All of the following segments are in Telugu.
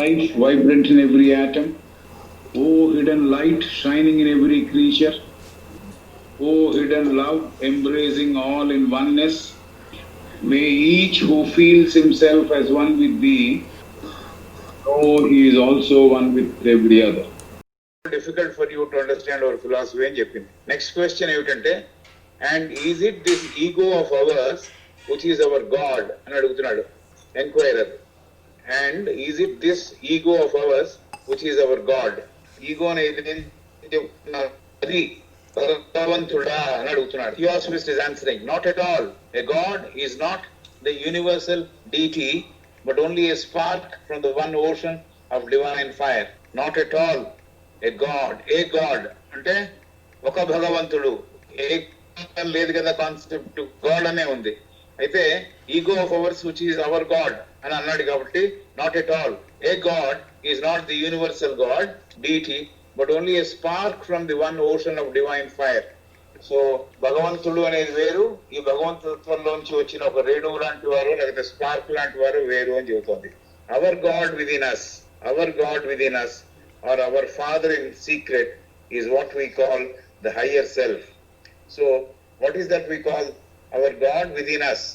life vibrant in every atom. O hidden light shining in every creature. O hidden love embracing all in oneness. May each who feels himself as one with thee know he is also one with every other. Difficult for you to understand our philosophy అని చెప్పింది. నెక్స్ట్ క్వశ్చన్ ఏమిటంటే, and is it this ego of ours which is our God అని అడుగుతున్నాడు enquirer. And is it this ego of ours which is our God? Ego అనేది అది భగవంతుడా అని అడుగుతున్నాడు. Theosophist is answering, not at all. A god is not the universal deity but only a spark from the one ocean of divine fire. Not at all a god. A god అంటే ఒక భగవంతుడు. ఏ లేదు కదా కాన్సెప్ట్, గాడ్ అనే ఉంది. అయితే ego of ours which is our God అని అన్నాడు కాబట్టి not at all. A god is not the universal god deity but only a spark from the one ocean of divine fire. So భగవంతుడు అనేది వేరు, ఈ భగవంతత్వంలోంచి వచ్చిన ఒక రేణువు లాంటి వారు లేకపోతే స్పార్క్ లాంటి వారు వేరు అని చెబుతోంది. Our God within us, our God within us or our father in secret is what we call the higher self. So what is that we call our God within us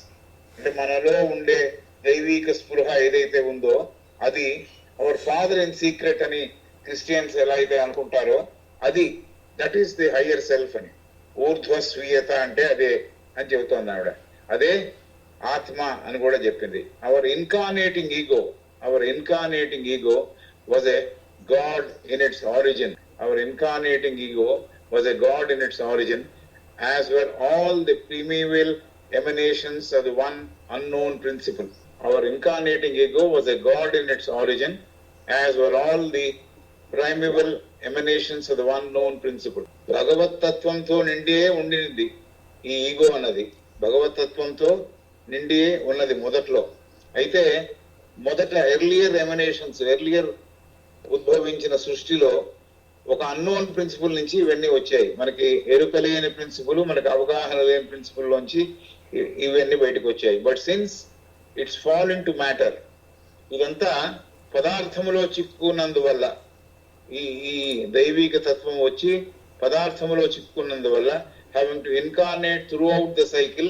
అంటే మనలో ఉండే దైవిక స్పృహ ఏదైతే ఉందో అది అవర్ ఫాదర్ ఇన్ సీక్రెట్ అని క్రిస్టియన్స్ ఎలా అయితే అనుకుంటారో అది that is the higher self అని. ఊర్ధ్వస్వీయత అంటే అదే అని చెబుతోంది ఆవిడ. అదే ఆత్మ అని కూడా చెప్పింది. Our incarnating ego was a god in its origin. Our incarnating ego was a god in its origin, as were all the primeval emanations of the one unknown principle. Our incarnating ego was a god in its origin, as were all the primeval emanations of the one known principle. భగవతత్వంతో నిండియే ఉండింది ఈ ఈగో అన్నది. భగవతత్వంతో నిండియే ఉన్నది మొదట్లో. అయితే మొదట ఎర్లియర్ ఉద్భవించిన సృష్టిలో ఒక అన్నోన్ ప్రిన్సిపుల్ నుంచి ఇవన్నీ వచ్చాయి. మనకి ఎరుక లేని ప్రిన్సిపుల్, మనకి అవగాహన లేని ప్రిన్సిపుల్ లోంచి ఇవన్నీ బయటకు వచ్చాయి. But since it's fall in to matter, ఇదంతా పదార్థములో చిక్కున్నందువల్ల, ఈ దైవిక తత్వం వచ్చి పదార్థములో చిక్కున్నందువల్ల, having to incarnate throughout the cycle,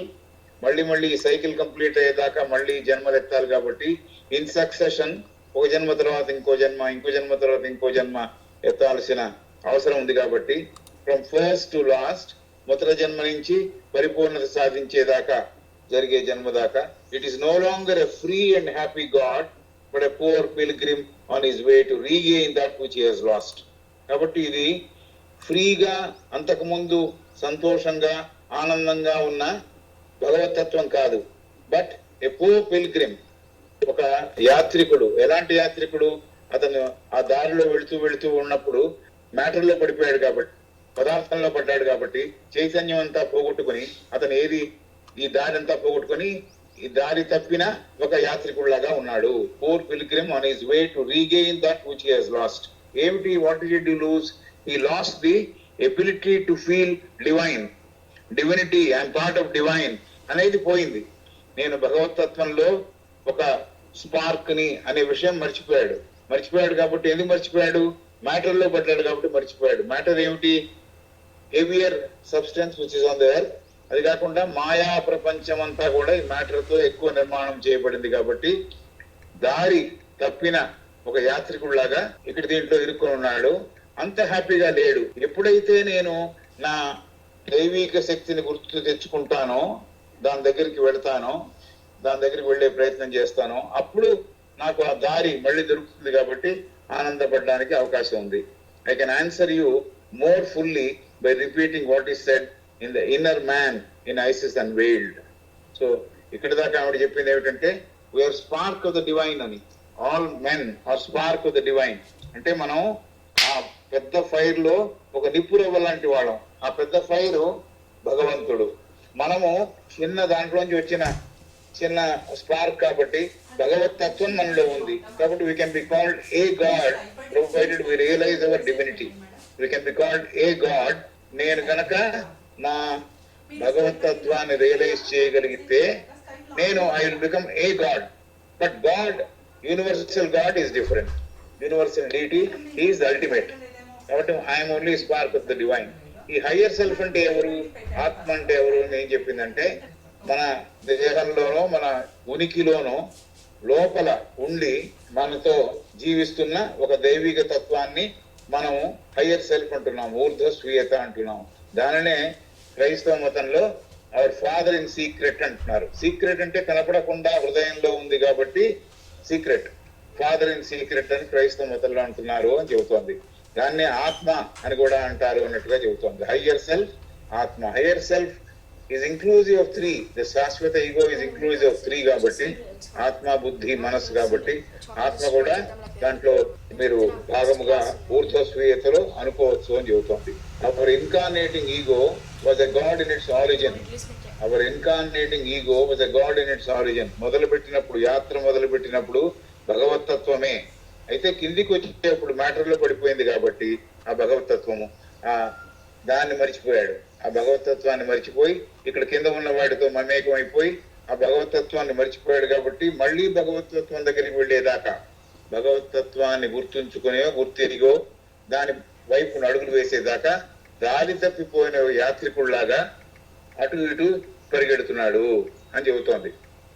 మళ్ళీ ఈ సైకిల్ కంప్లీట్ అయ్యేదాకా మళ్ళీ జన్మలెత్తాలి కాబట్టి ఇన్ సక్సెషన్ ఒక జన్మ తర్వాత ఇంకో జన్మ తర్వాత ఇంకో జన్మ ఎత్తాల్సిన అవసరం ఉంది కాబట్టి ఫ్రమ్ ఫస్ట్ టు లాస్ట్, మొదటి జన్మ నుంచి పరిపూర్ణత సాధించేదాకా జరిగే జన్మ దాకా it is no longer a free and happy god but a poor pilgrim on his way to regain that which he has lost. కాబట్టి ఇది ఫ్రీగా అంతకుముందు సంతోషంగా ఆనందంగా ఉన్న భగవతత్వం కాదు, బట్ ఎ పూర్ పిల్గ్రిమ్, ఒక యాత్రికుడు. ఎలాంటి యాత్రికుడు? అతను ఆ దారిలో వెళుతూ ఉన్నప్పుడు మ్యాటర్లో పడిపోయాడు కాబట్టి, పదార్థంలో పడ్డాడు కాబట్టి చైతన్యం అంతా పోగొట్టుకుని అతను ఈ దారి అంతా పోగొట్టుకుని ఈ దారి తప్పిన ఒక యాత్రికుడిలాగా ఉన్నాడు. Poor pilgrim on his way to regain that which he has lost. ఏమిటి? What did he lose? He lost the ability to feel divine. Divinity, I am part of divine అనేది పోయింది. నేను భగవతత్వంలో ఒక స్పార్క్ ని అనే విషయం మర్చిపోయాడు కాబట్టి ఎందుకు మర్చిపోయాడు? మ్యాటర్ లో పడ్డాడు కాబట్టి మర్చిపోయాడు. మ్యాటర్ ఏమిటి? Heavier substance which is on the earth. అది కాకుండా మాయా ప్రపంచం అంతా కూడా ఈ మ్యాటర్ తో ఎక్కువ నిర్మాణం చేయబడింది కాబట్టి దారి తప్పిన ఒక యాత్రికుడిలాగా ఇక్కడ దీంట్లో ఇరుక్కుని ఉన్నాడు. అంత హ్యాపీగా లేడు. ఎప్పుడైతే నేను నా దైవిక శక్తిని గుర్తు తెచ్చుకుంటానో, దాని దగ్గరికి వెళ్తానో, దాని దగ్గరికి వెళ్లే ప్రయత్నం చేస్తానో, అప్పుడు నాకు ఆ దారి మళ్ళీ దొరుకుతుంది కాబట్టి ఆనందపడడానికి అవకాశం ఉంది. I can answer you more fully by repeating what is said in the inner man in Isis and veiled. So ఇక్కడ దాకా ఆవిడ చెప్పింది ఏమిటంటే we are spark of the divine అని. All men are spark of the divine. అంటే మనం ఆ పెద్ద ఫైర్ లో ఒక నిప్పురవ్వ లాంటి వాళ్ళం. ఆ పెద్ద ఫైర్ భగవంతుడు, మనము చిన్న దాంట్లోంచి వచ్చిన చిన్న స్పార్క్ కాబట్టి భగవత్ తత్వం మనలో ఉంది కాబట్టి we can be called a god provided we realize our divinity. We can be called a god. నేను కనుక నా భగవతత్వాన్ని రియలైజ్ చేయగలిగితే నేను I will become a god. But god, universal god is different. Universal deity, is the ultimate. కాబట్టి I am only spark of the divine. ఈ హయ్యర్ సెల్ఫ్ అంటే ఎవరు, ఆత్మ అంటే ఎవరు అని ఏం చెప్పిందంటే, మన దేహంలోనో మన ఉనికిలోనో లోపల ఉండి మనతో జీవిస్తున్న ఒక దైవిక తత్వాన్ని మనం హయ్యర్ సెల్ఫ్ అంటున్నాం, ఊర్ధ్వ స్వీయత అంటున్నాం. దానినే క్రైస్తవ మతంలో అవర్ ఫాదర్ ఇన్ సీక్రెట్ అంటున్నారు. సీక్రెట్ అంటే కనపడకుండా హృదయంలో ఉంది కాబట్టి సీక్రెట్, ఫాదర్ ఇన్ సీక్రెట్ అని క్రైస్తవ మతంలో అంటున్నారు అని చెబుతోంది. దాన్నే ఆత్మ అని కూడా అంటారు అన్నట్టుగా చెబుతోంది. హయ్యర్ సెల్ఫ్ ఆత్మ. Higher self is inclusive of three. The శాశ్వత ego is inclusive of three కాబట్టి, ఆత్మ, బుద్ధి, మనస్సు కాబట్టి ఆత్మ కూడా దాంట్లో మీరు భాగముగా ఊర్ధ్వ స్వీయతలో అనుకోవచ్చు అని చెబుతోంది. Our incarnating ego was a god in its origin. Our incarnating ego was a god in its origin. మొదలుపెట్టినప్పుడు, యాత్ర మొదలుపెట్టినప్పుడు భగవతత్వమే. అయితే కిందికి వచ్చేటప్పుడు మ్యాటర్లో పడిపోయింది కాబట్టి ఆ భగవతత్వము దాన్ని మర్చిపోయాడు. ఆ భగవతత్వాన్ని మర్చిపోయి ఇక్కడ కింద ఉన్న వాడితో మమేకం అయిపోయి ఆ భగవతత్వాన్ని మర్చిపోయాడు కాబట్టి మళ్ళీ భగవతత్వం దగ్గరికి వెళ్ళేదాకా, భగవతత్వాన్ని గుర్తుంచుకునే గుర్తెరిగో దాని వైపు అడుగులు వేసేదాకా దారి తప్పిపోయిన యాత్రికుల్లాగా అటు ఇటు పరిగెడుతున్నాడు అని చెబుతోంది.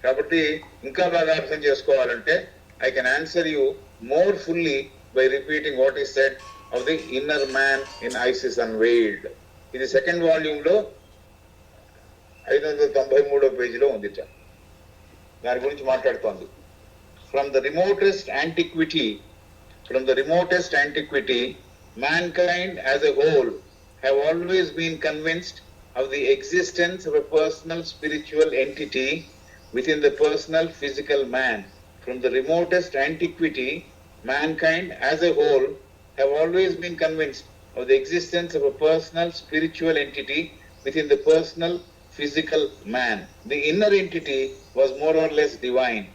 కాబట్టి ఇంకా బాగా అర్థం చేసుకోవాలంటే I can answer you more fully by repeating what is said of the inner man in Isis Unveiled. ఇది సెకండ్ వాల్యూమ్ లో 593వ పేజీలో ఉంది. దాని గురించి మాట్లాడుతోంది. From the remotest antiquity, mankind as a whole have always been convinced of the existence of a personal spiritual entity within the personal physical man. From the remotest antiquity, mankind as a whole have always been convinced of the existence of a personal spiritual entity within the personal physical man. The inner entity was more or less divine,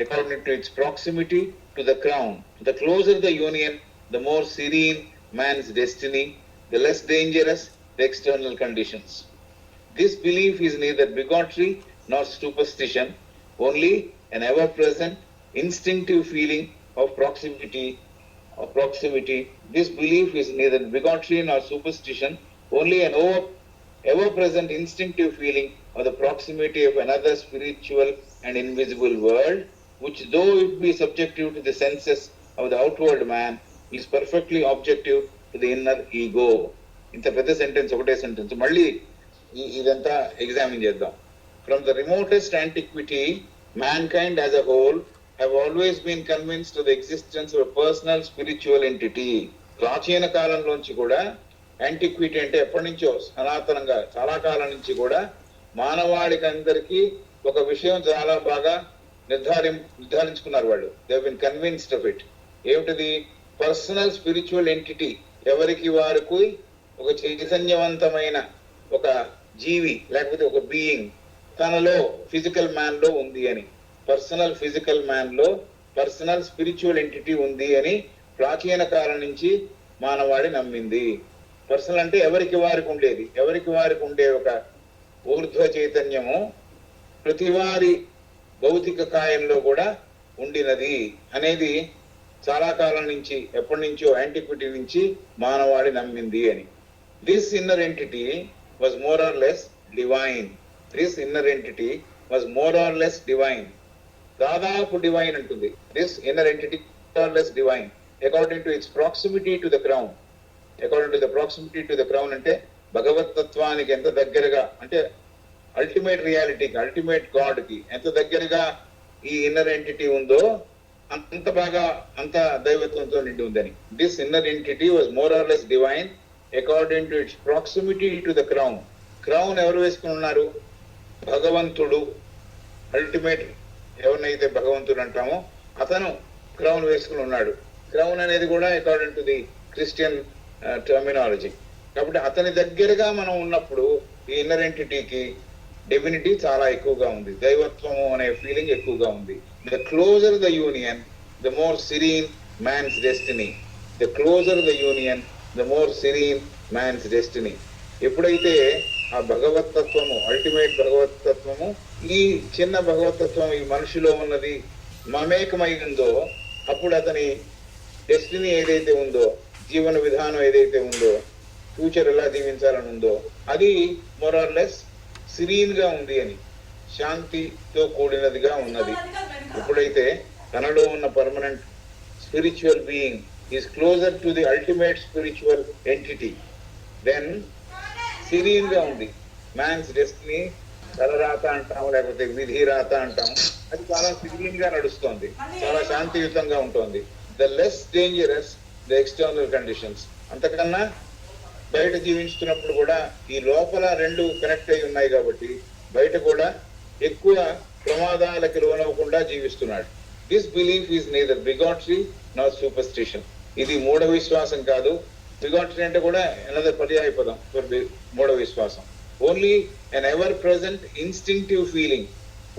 according to its proximity to the crown. The closer the union, the more serene man's destiny, the less dangerous the external conditions. This belief is neither bigotry nor superstition, only an ever-present instinctive feeling of proximity. This belief is neither bigotry nor superstition, only an ever-present instinctive feeling of the proximity of another spiritual and invisible world, which though it be subjective to the senses of the outward man, is perfectly objective to the inner ego. ఇంత పెద్ద సెంటెన్స్, ఒకటే సెంటెన్స్, మళ్ళీ ఇదంతా ఎగ్జామిన్ చేద్దాం. From the remotest antiquity, mankind as a whole have always been convinced of the existence of a personal spiritual entity. ప్రాచీన కాలంలోంచి కూడా, యాంటిక్విటీ అంటే ఎప్పటి నుంచో సనాతనంగా చాలా కాలం నుంచి కూడా మానవాళికి అందరికీ ఒక విషయం చాలా బాగా నిర్ధారించుకున్నారు వాళ్ళు. They have been convinced of it. ఏమిటిది? పర్సనల్ స్పిరిచువల్ ఎంటిటీ, ఎవరికి వారికి ఒక చైతన్యవంతమైన ఒక జీవి లేకపోతే ఒక బీయింగ్ తనలో ఫిజికల్ మ్యాన్ లో ఉంది అని, పర్సనల్ ఫిజికల్ మ్యాన్ లో పర్సనల్ స్పిరిచువల్ ఎంటిటీ ఉంది అని ప్రాచీన కాలం నుంచి మానవాళి నమ్మింది. పర్సనల్ అంటే ఎవరికి వారికి ఉండేది, ఎవరికి వారికి ఉండే ఒక ఊర్ధ్వ చైతన్యము ప్రతివారి భౌతిక కాయంలో కూడా ఉండినది అనేది చాలా కాలం నుంచి, ఎప్పటి నుంచో యాంటిక్విటీ నుంచి మానవాళి నమ్మింది అని. This inner entity was more or less divine. This inner entity was more or less divine. దాదాపు డివైన్ ఉంటుంది. This inner entity or less divine according to its proximity to the crown. According to the proximity to the crown అంటే భగవతత్వానికి ఎంత దగ్గరగా, అంటే అల్టిమేట్ రియాలిటీకి, అల్టిమేట్ గాడ్ కి ఎంత దగ్గరగా ఈ ఇన్నర్ ఎంటిటీ ఉందో అంత బాగా, అంత దైవత్వంతో నిండి ఉందని. This inner entity was more or less divine according to its proximity to the crown. Crown ఎవరు వేసుకుని ఉన్నారు? భగవంతుడు. అల్టిమేట్ ఎవరినైతే భగవంతుడు అంటామో అతను క్రౌన్ వేసుకుని ఉన్నాడు. క్రౌన్ అనేది కూడా according to the Christian terminology. కాబట్టి అతని దగ్గరగా మనం ఉన్నప్పుడు ఈ ఇన్నర్ ఎంటిటీకి డివినిటీ చాలా ఎక్కువగా ఉంది, దైవత్వము అనే ఫీలింగ్ ఎక్కువగా ఉంది. The closer the union, the more serene man's destiny. The closer the union, the more serene man's destiny. ఎప్పుడైతే ఆ భగవతత్వము, అల్టిమేట్ భగవతత్వము, ఈ చిన్న భగవతత్వం ఈ మనిషిలో ఉన్నది మమేకమై ఉందో అప్పుడు అతని డెస్టినీ ఏదైతే ఉందో, జీవన విధానం ఏదైతే ఉందో, ఫ్యూచర్ ఎలా జీవించాలని ఉందో, అది మోరార్లెస్ సిరీన్ గా ఉంది అని, శాంతితో కూడినదిగా ఉన్నది. ఎప్పుడైతే తనలో ఉన్న permanent spiritual being is closer to the ultimate spiritual entity, then serene గా ఉంది. మ్యాన్స్ డెస్టినీ తలరాత అంటాం, లేకపోతే విధి రాత అంటాం, అది చాలా సిరీన్ గా నడుస్తోంది, చాలా శాంతియుతంగా ఉంటుంది. The less dangerous the external conditions. అంతకన్నా బయట జీవిస్తున్నప్పుడు కూడా ఈ లోపల రెండు కనెక్ట్ అయి ఉన్నాయి కాబట్టి బయట కూడా ఎక్కువ ప్రమాదాలకు లోనవ్వకుండా జీవిస్తున్నాడు. This belief is neither bigotry not superstition. ఇది మూఢ విశ్వాసం కాదు. బిగాట్రీ అంటే కూడా అనదర్ పర్యాయ పదం ఫర్ మూఢ విశ్వాసం. Only an ever present instinctive feeling,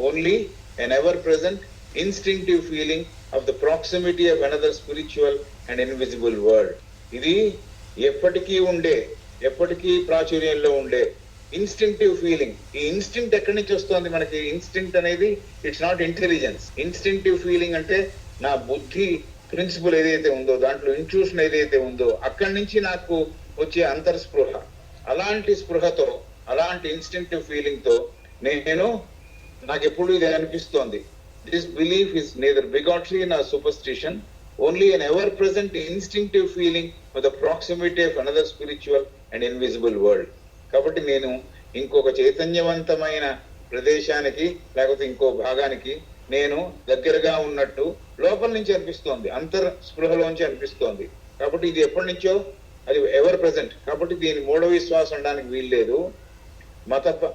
only an ever present instinctive feeling of the proximity of another spiritual and invisible world. ఇది ఎప్పటికీ ఉండే, ఎప్పటికీ ప్రాచుర్యంలో ఉండే ఇన్స్టింక్టివ్ ఫీలింగ్. ఈ ఇన్స్టింక్ట్ ఎక్కడి నుంచి వస్తుంది మనకి? ఇన్స్టింక్ట్ అనేది it's not intelligence. Instinctive feeling అంటే నా బుద్ధి ప్రిన్సిపల్ ఏదైతే ఉందో, దాంట్లో ఇంట్యూషన్ ఏదైతే ఉందో, అక్కడి నుంచి నాకు వచ్చే అంతర్స్పృహ. అలాంటి స్పృహతో, అలాంటి ఇన్స్టింక్టివ్ ఫీలింగ్ తో నాకు ఎప్పుడు ఇది అనిపిస్తోంది. This belief is neither bigotry nor superstition, only an ever present instinctive feeling of the proximity of another spiritual and invisible world. కాబట్టి నేను ఇంకొక చైతన్యవంతమైన ప్రదేశానికి లేకపోతే ఇంకో భాగానికి నేను దగ్గరగా ఉన్నట్టు లోపల నుంచి అనిపిస్తోంది, అంతర్ స్పృహలోంచి అనిపిస్తోంది. కాబట్టి ఇది ఎప్పటి నుంచో అది ఎవర్ ప్రెసెంట్. కాబట్టి దీని మూఢ విశ్వాసం అనడానికి వీల్లేదు,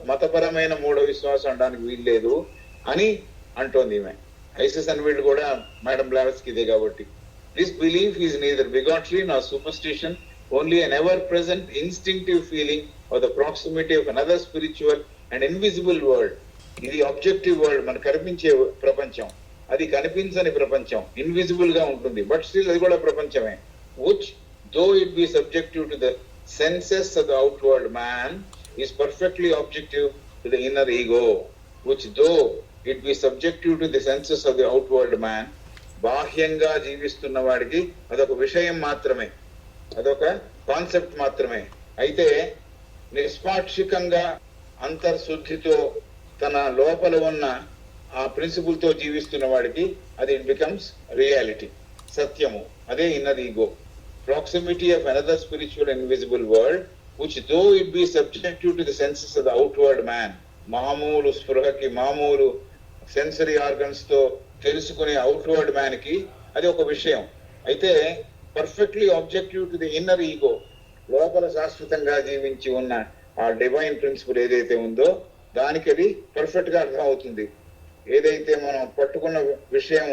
మతపరమైన మూఢ విశ్వాసం అనడానికి వీల్లేదు అని అంటోంది ఈమె. ఐసిస్ అని వీళ్ళు కూడా మేడం బ్లావెట్స్కి ఇదే కాబట్టి. This belief is neither bigotry nor superstition, only an ever present instinctive feeling of the proximity of another spiritual and invisible world. ఇది ఆబ్జెక్టివ్ వరల్డ్, మనకు కనిపించే ప్రపంచం. అది కనిపించని ప్రపంచం, ఇన్విజిబుల్ గా ఉంటుంది, బట్ స్టిల్ అది కూడా ప్రపంచమే. which though it be subjective to the senses of the outward man is perfectly objective to the inner ego. which though it be subjective to the senses of the outward man, బాహ్యంగా జీవిస్తున్న వాడికి అదొక విషయం మాత్రమే, అదొక కాన్సెప్ట్ మాత్రమే. అయితే నిష్పాక్షికంగా అంతర్శుద్ధితో తన లోపల ఉన్న ఆ ప్రిన్సిపుల్ తో జీవిస్తున్న వాడికి అది ఇట్ బికమ్స్ రియాలిటీ, సత్యము. అదే inner ego. Proximity of another spiritual invisible world, which though it be subjective to the senses of the outward man, మామూలు స్పృహకి, మామూలు సెన్సరీ ఆర్గన్స్ తో తెలుసుకునే అవుట్వర్డ్ మ్యాన్ కి అది ఒక విషయం. అయితే perfectly objective to the inner ego, లోపల శాశ్వతంగా జీవించి ఉన్న ఆ డివైన్ ప్రిన్సిపల్ ఏదైతే ఉందో దానికి అది పర్ఫెక్ట్ గా అర్థం అవుతుంది. ఏదైతే మనం పట్టుకున్న విషయం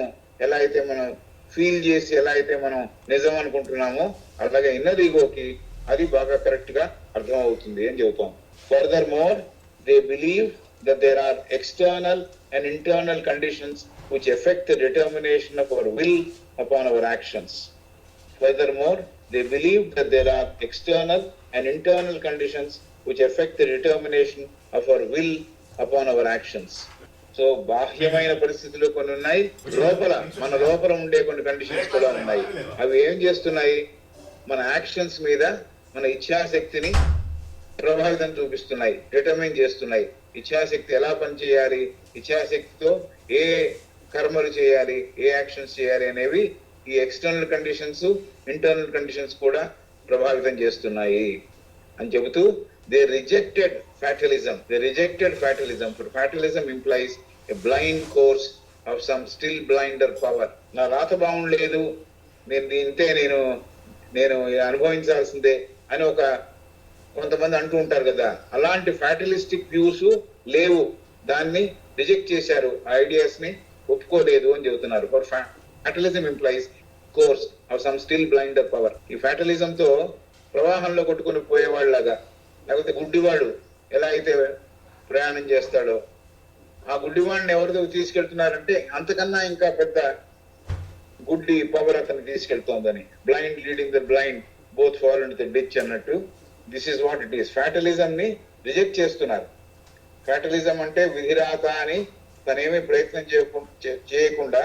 ఎలా అయితే మనం ఫీల్ చేసి ఎలా అయితే మనం నిజం అనుకుంటున్నామో, అలాగే ఇన్నర్ ఈగోకి అది బాగా కరెక్ట్ గా అర్థం అవుతుంది అని చెబుతాం. Further more they believe that there are external and internal conditions which affect the determination of our will upon our actions. Furthermore, they believe that there are external and internal conditions which affect the determination of our will upon our actions. So, బాహ్యమైన పరిస్థితులు కొన్ని ఉన్నాయి, మన లోపల ఉండే కొన్ని కండిషన్స్ కూడా ఉన్నాయి. అవి ఏం చేస్తున్నాయి? మన యాక్షన్స్ మీద మన ఇచ్ఛాశక్తిని ప్రభావితం చూపిస్తున్నాయి, డిటర్మైన్ చేస్తున్నాయి. ఇచ్ఛాశక్తి ఎలా పనిచేయాలి, ఇచ్ఛాశక్తితో ఏ కర్మలు చేయాలి, ఏ యాక్షన్స్ చేయాలి అనేవి ఈ ఎక్స్టర్నల్ కండిషన్స్, ఇంటర్నల్ కండిషన్స్ కూడా ప్రభావితం చేస్తున్నాయి అని చెబుతూ they rejected fatalism. For fatalism implies a blind course of some still blinder power. నా రాత బాగుండలేదు, నేను అనుభవించాల్సిందే అని కొంతమంది అంటూ ఉంటారు కదా, అలాంటి ఫ్యాటలిస్టిక్ వ్యూస్ లేవు, దాన్ని రిజెక్ట్ చేశారు, ఐడియాస్ ని ఒప్పుకోలేదు అని చెబుతున్నారు. For fatalism implies course of some still blinder power. ఈ ఫ్యాటలిజం తో ప్రవాహంలో కొట్టుకుని పోయేవాళ్ళలాగా, లేకపోతే గుడ్డివాడు ఎలా అయితే ప్రయాణం చేస్తాడో, ఆ గుడ్డివాడిని ఎవరితో తీసుకెళ్తున్నారంటే అంతకన్నా ఇంకా పెద్ద గుడ్డి పవర్ అతన్ని తీసుకెళ్తోందని. Blind leading the blind both fall into the ditch అన్నట్టు. This is what it is. Fatalism ని రిజెక్ట్ చేస్తున్నారు. ఫ్యాటలిజం అంటే విధిరాత అని తనేమీ ప్రయత్నం చేయకుండా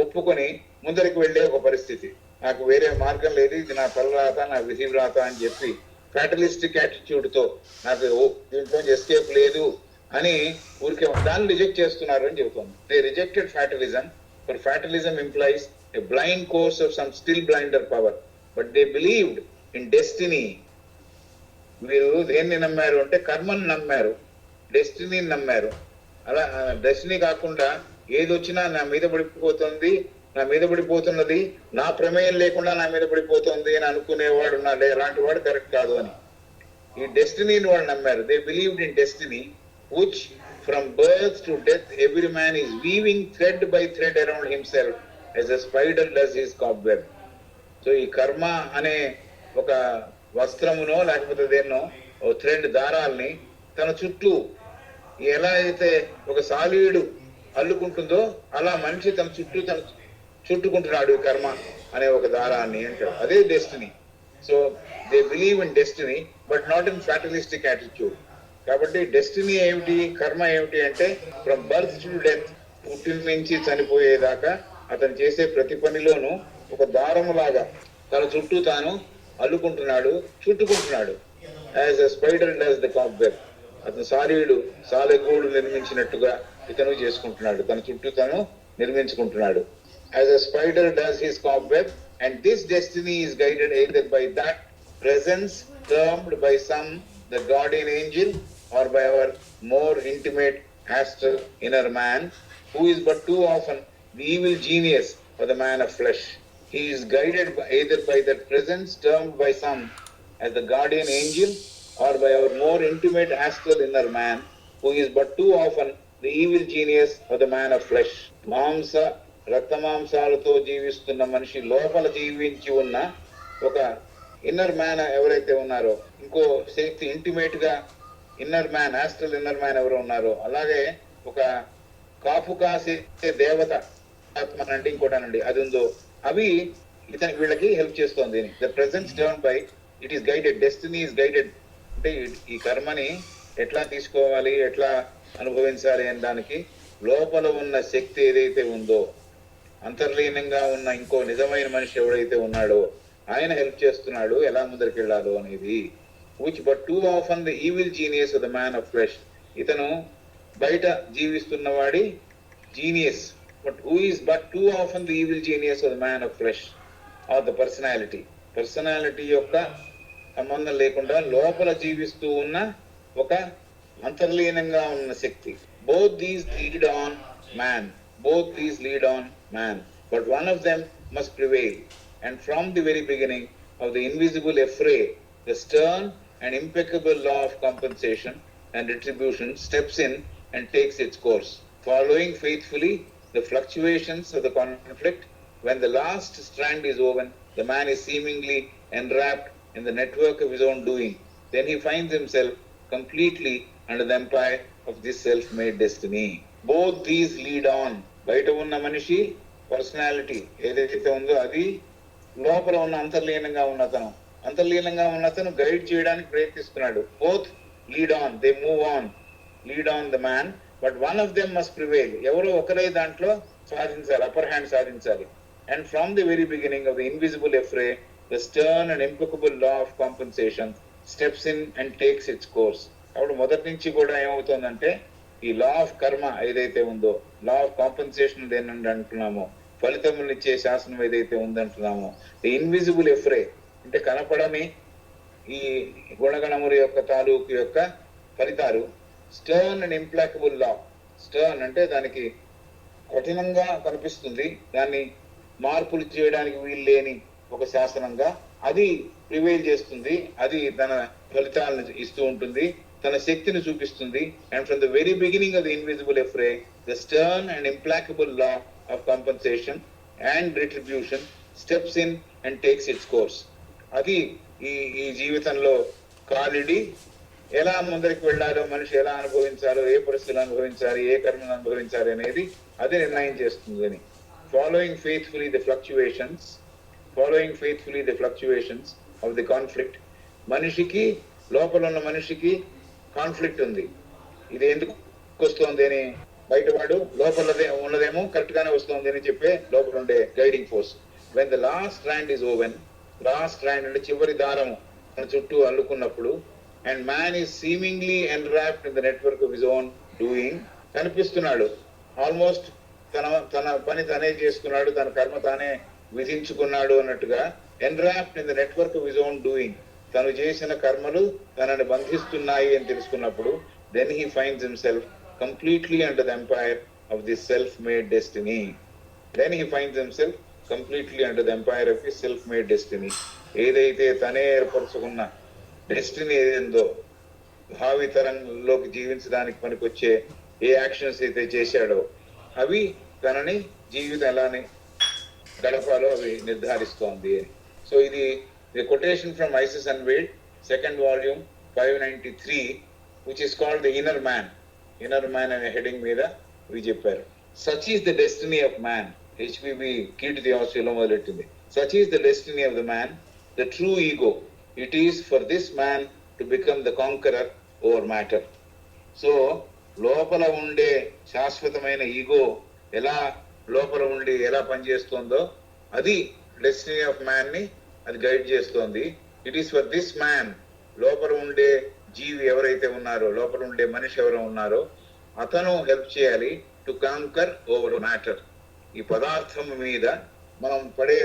ఒప్పుకొని ముందరికి వెళ్లే ఒక పరిస్థితి. నాకు వేరే మార్గం లేదు, ఇది నా తలరాత, నా విధి వ్రాత అని చెప్పి ఫ్యాటలిస్టిక్ యాటిట్యూడ్ తో నాకు దీంట్లో ఎస్కేప్ లేదు అని ఊరికే దాన్ని రిజెక్ట్ చేస్తున్నారు అని చెబుతుంది. They rejected fatalism, for fatalism implies a blind course of some still blinder power, but they believed in destiny. వీరు దేన్ని నమ్మారు అంటే కర్మని నమ్మారు, డెస్టినీని నమ్మారు. అలా డెస్టినీ కాకుండా ఏది వచ్చినా నా మీద పడిపోతుంది, నా మీద పడిపోతున్నది, నా ప్రమేయం లేకుండా నా మీద పడిపోతుంది అని అనుకునేవాడు ఉన్నాడే, అలాంటి వాడు కరెక్ట్ కాదు అని. ఈ డెస్టినీని వాళ్ళు నమ్మారు. They believed in destiny which from birth to death every man is weaving thread by thread around himself as a spider does his cobweb. So ఈ కర్మ అనే ఒక వస్త్రమునో లేకపోతే దేన్నో ఓ థ్రెడ్ దారాల్ని తన చుట్టూ ఎలా అయితే ఒక సాలీడు అల్లుకుంటుందో అలా మనిషి తన చుట్టూ చుట్టుకుంటున్నాడు ఈ కర్మ అనే ఒక దారాన్ని అంటాడు. అదే destiny. So they believe in destiny but not in fatalistic attitude. కాబట్టి డెస్టినీ ఏమిటి, కర్మ ఏమిటి అంటే ఫ్రమ్ బర్త్ టు డెత్, పుట్టిన నుంచి చనిపోయేదాకా అతను చేసే ప్రతి పనిలోనూ ఒక దారము లాగా తన చుట్టూ తాను అల్లుకుంటున్నాడు, చుట్టుకుంటున్నాడు. As a spider does the cobweb, అతను సాలెగూడు నిర్మించినట్టుగా ఇతను చేసుకుంటున్నాడు, తన చుట్టూ తను నిర్మించుకుంటున్నాడు. As a spider does his cobweb, and this destiny is guided either by that presence termed by some the guardian angel or by our more intimate astral inner man, who is but too often the evil genius of the man of flesh. He is guided either by that presence termed by some as the guardian angel or by our more intimate astral inner man, who is but too often the evil genius of the man of flesh. మాంస రక్తమాంసాలతో జీవిస్తున్న మనిషి లోపల జీవించి ఉన్న ఒక ఇన్నర్ మ్యాన్ ఎవరైతే ఉన్నారో, ఇంకో శక్తి ఇంటిమేట్ గా inner man, astral inner man ఎవరు ఉన్నారో, అలాగే ఒక కాపు కాసే దేవత ఆత్మ అండి ఇంకోటనండి అది ఉందో, అవి వీళ్ళకి హెల్ప్ చేస్తోంది. The presence turn by it is guided, destiny is guided. అంటే ఈ కర్మని ఎట్లా తీసుకోవాలి, ఎట్లా అనుభవించాలి అనే దానికి లోపల ఉన్న శక్తి ఏదైతే ఉందో, అంతర్లీనంగా ఉన్న ఇంకో నిజమైన మనిషి ఎవడైతే ఉన్నాడో ఆయన హెల్ప్ చేస్తున్నాడు ఎలా ముందరికి వెళ్ళాలో అనేది. Which but too often the evil genius of the man of flesh, ఇతను బయట జీవిస్తున్న వాడి genius, but who is but too often the evil genius of the man of flesh or the personality యొక్క సంబంధం లేకుండా లోపల జీవిస్తూ ఉన్న ఒక అంతర్లీనంగా ఉన్న శక్తి. Both these lead on man, but one of them must prevail. And from the very beginning of the invisible affray, the stern and impeccable law of compensation and retribution steps in and takes its course. Following faithfully the fluctuations of the conflict, when the last strand is woven, the man is seemingly enwrapped in the network of his own doing. Then he finds himself completely under the empire of this self-made destiny. Both these lead on. బయట ఉన్న మనిషి పర్సనాలిటీ ఏదైతే ఉందో అది లోపల ఉన్న అంతర్లీనంగా ఉన్నతను గైడ్ చేయడానికి ప్రయత్నిస్తున్నాడు. Both lead on, they move on, lead on the man, but one of them must prevail. ఎవరో ఒకరే దాంట్లో సాధించాలి, అప్పర్ హ్యాండ్ సాధించాలి. And from the very beginning of the invisible affray, the stern and implacable law of compensation steps in and takes its course. అప్పుడు మొదటి నుంచి కూడా ఏమవుతుందంటే ఈ లా ఆఫ్ కర్మ ఏదైతే ఉందో, లా ఆఫ్ కాంపెన్సేషన్ దేనండి అంటున్నామో, ఫలితమునిచ్చే శాసనం ఏదైతే ఉందంటున్నామో, ది ఇన్విజిబుల్ ఎఫ్రే అంటే కనపడని ఈ గుణగణముల యొక్క తాలూకు యొక్క ఫలితాలు. Stern and implacable law, stern అంటే దానికి కఠినంగా కనిపిస్తుంది, దాన్ని మార్పులు చేయడానికి వీలు లేని ఒక శాసనంగా అది ప్రివైల్ చేస్తుంది, అది తన ఫలితాలను ఇస్తూ ఉంటుంది, తన శక్తిని చూపిస్తుంది. And from the very beginning of the invisible affray, the stern and implacable law of compensation and retribution steps in and takes its course. అది ఈ జీవితంలో కాలిడి ఎలా ముందరికి వెళ్ళాలో, మనిషి ఎలా అనుభవించాలో, ఏ పరిస్థితులు అనుభవించాలి, ఏ కర్మను అనుభవించాలి అనేది అది నిర్ణయం చేస్తుందని. Following faithfully the fluctuations of the conflict, మనిషికి లోపల ఉన్న మనిషికి కాన్ఫ్లిక్ట్ ఉంది. ఇది ఎందుకు వస్తుంది అని బయటవాడు లోపల ఉన్నదేమో కరెక్ట్ గానే వస్తుంది అని చెప్పే లోపల ఉండే guiding force. when the last strand is woven, last strand అంటే చివరి దారము తన చుట్టూ అల్లుకున్నప్పుడు, and man is seemingly enwrapped in the network of his own doing, కనిపిస్తున్నాడు ఆల్మోస్ట్ తన తన పని తనే చేసుకున్నాడు, తన కర్మ తానే విధించుకున్నాడు అన్నట్టుగా, enwrapped in the network of his own doing, తను చేసిన కర్మలు తనని బంధిస్తున్నాయి అని తెలుసుకున్నప్పుడు, then he finds himself completely under the empire of this self-made destiny. Then he finds himself completely under the empire of his self-made destiny. ఏదైతే తనే ఏర్పరచుకున్న డెస్టినీ ఏదేందో, భావి తరంలోకి జీవించడానికి పనికొచ్చే ఏ యాక్షన్స్ అయితే చేశాడో అవి తనని జీవితం ఎలానే గడపాలో అవి నిర్ధారిస్తోంది. సో ఇది quotation from Isis Unveiled, second volume 593, which is called the inner man. Inner man అనే హెడింగ్ మీద ఇవి చెప్పారు. Such is the destiny of man. HPB Key To Theosophy లో మొదలెట్టింది. Such is the destiny of the man, the true ego. It is for this man to become the conqueror over matter. So లోపల ఉండే శాశ్వతమైన ఈగో ఎలా లోపల ఉండి ఎలా పనిచేస్తుందో అది డెస్టినీ ఆఫ్ మ్యాన్ ని అది గైడ్ చేస్తోంది. It is for this man, లోపల ఉండే జీవి ఎవరైతే ఉన్నారో, లోపల ఉండే మనిషి ఎవరు ఉన్నారో అతను హెల్ప్ చేయాలి టు కాంకర్ ఓవర్ మ్యాటర్. ఈ పదార్థం మీద మనం పడే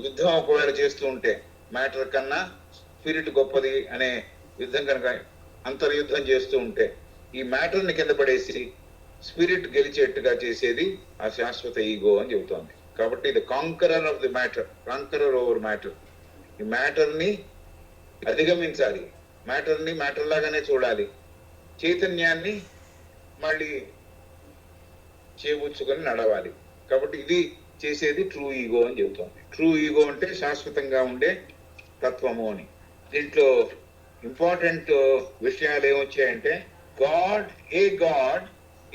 యుద్ధం ఒకవేళ చేస్తూ ఉంటే, మ్యాటర్ కన్నా స్పిరిట్ గొప్పది అనే యుద్ధం కనుక అంతర్యుద్ధం చేస్తూ ఉంటే, ఈ మ్యాటర్ ని కింద పడేసి స్పిరిట్ గెలిచేట్టుగా చేసేది ఆ శాశ్వత ఈగో అని చెబుతోంది. కాబట్టి ఇది conqueror of the matter, conqueror over matter. ఈ మ్యాటర్ ని అధిగమించాలి, మ్యాటర్ ని మ్యాటర్ లాగానే చూడాలి, చైతన్యాన్ని మళ్ళీ చేబుచ్చుకొని నడవాలి. కాబట్టి ఇది చేసేది ట్రూ ఈగో అని చెబుతోంది. ట్రూ ఈగో అంటే శాశ్వతంగా ఉండే తత్వము అని. దీంట్లో ఇంపార్టెంట్ విషయాలు ఏమొచ్చాయంటే, god, a god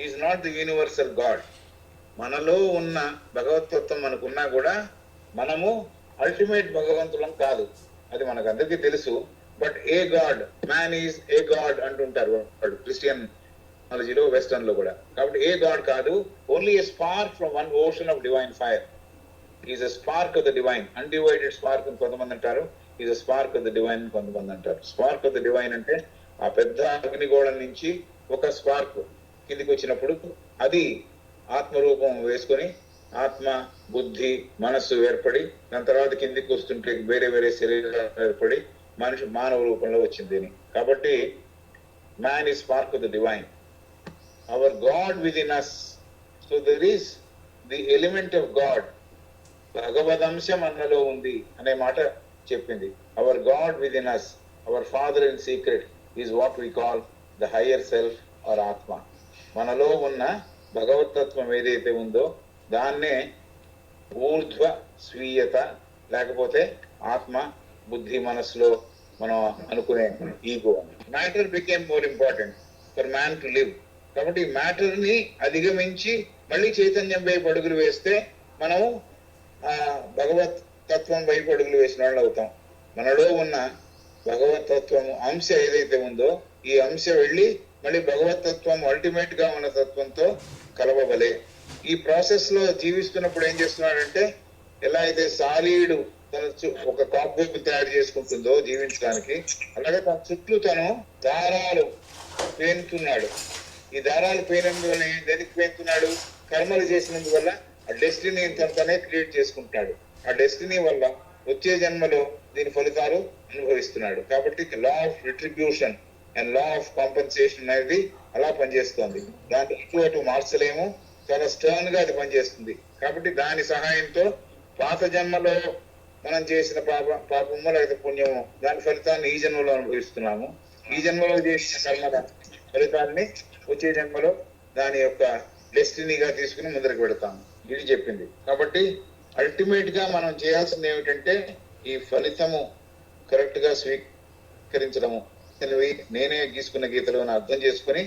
is not the universal god. మనలో ఉన్న భగవతత్వం మనకున్నా కూడా మనము అల్టిమేట్ భగవంతులం కాదు, అది మనకు అందరికీ తెలుసు. But A God, man is a God అంటుంటారు వాళ్ళు క్రిస్టియన్ నాలజీలో, వెస్టర్న్ లో కూడా. కాబట్టి ఏ గాడ్ కాదు, only a spark from one ocean of divine fire. Is a spark of the divine, undivided spark అని కొంతమంది అంటారు, is a spark of the divine కొంతమంది అంటారు. స్పార్క్ ఆఫ్ ద డివైన్ అంటే ఆ పెద్ద అగ్నిగోళం నుంచి ఒక స్పార్క్ కిందికి వచ్చినప్పుడు అది ఆత్మరూపం వేసుకొని ఆత్మ, బుద్ధి, మనస్సు ఏర్పడి దాని తర్వాత కిందికి వస్తుంటే వేరే వేరే శరీరాలు ఏర్పడి మనిషి మానవ రూపంలో వచ్చింది అని. కాబట్టి man is spark of the divine, our God within us. So there is the element of god, భగవదంశం మనలో ఉంది అనే మాట చెప్పింది. Our God within us, our father in secret is what we call the higher self or ఆత్మ. మనలో ఉన్న భగవతత్వం ఏదైతే ఉందో దాన్నే ఊర్ధ్వ స్వీయత, లేకపోతే ఆత్మ, బుద్ధి, మనస్సులో మనం అనుకునే ego. Matter became more important for man to live. కాబట్టి మ్యాటర్ ని అధిగమించి మళ్ళీ చైతన్యం వైపు అడుగులు వేస్తే మనము ఆ భగవత్ తత్వం వైపు అడుగులు వేసిన వాళ్ళు అవుతాం. మనలో ఉన్న భగవతత్వం అంశ ఏదైతే ఉందో ఈ అంశ వెళ్ళి మళ్ళీ భగవతత్వం అల్టిమేట్ గా ఉన్న తత్వంతో కలవవలే. ఈ ప్రాసెస్ లో జీవిస్తున్నప్పుడు ఏం చేస్తున్నాడంటే, ఎలా అయితే సాలీడు తన ఒక కాక్బోబ్ తయారు చేసుకుంటుందో జీవించడానికి, అలాగే తన చుట్టూ తను దారాలు పేనుతున్నాడు. ఈ దారాలు పేనందువల్ల దేనికి పేనుతున్నాడు? కర్మలు చేసినందువల్ల ఆ డెస్టినీ తనే క్రియేట్ చేసుకుంటున్నాడు. ఆ డెస్టినీ వల్ల వచ్చే జన్మలో దీని ఫలితాలు అనుభవిస్తున్నాడు. కాబట్టి law of retribution and law of compensation అనేది అలా పనిచేస్తుంది. దాన్ని ఎక్కువ అటు మార్చలేము, చాలా స్టర్న్ గా అది పనిచేస్తుంది. కాబట్టి దాని సహాయంతో పాత జన్మలో మనం చేసిన పాపము లేకపోతే పుణ్యము దాని ఫలితాన్ని ఈ జన్మలో అనుభవిస్తున్నాము. ఈ జన్మలో చేసిన కర్మల ఫలితాన్ని వచ్చే జన్మలో దాని యొక్క డెస్టినీగా తీసుకుని ముందరికి పెడతాము. ఇది చెప్పింది. కాబట్టి అల్టిమేట్ గా మనం చేయాల్సింది ఏమిటంటే ఈ ఫలితము కరెక్ట్ గా స్వీకరించడము. నేనే గీసుకున్న గీతలో అర్థం చేసుకుని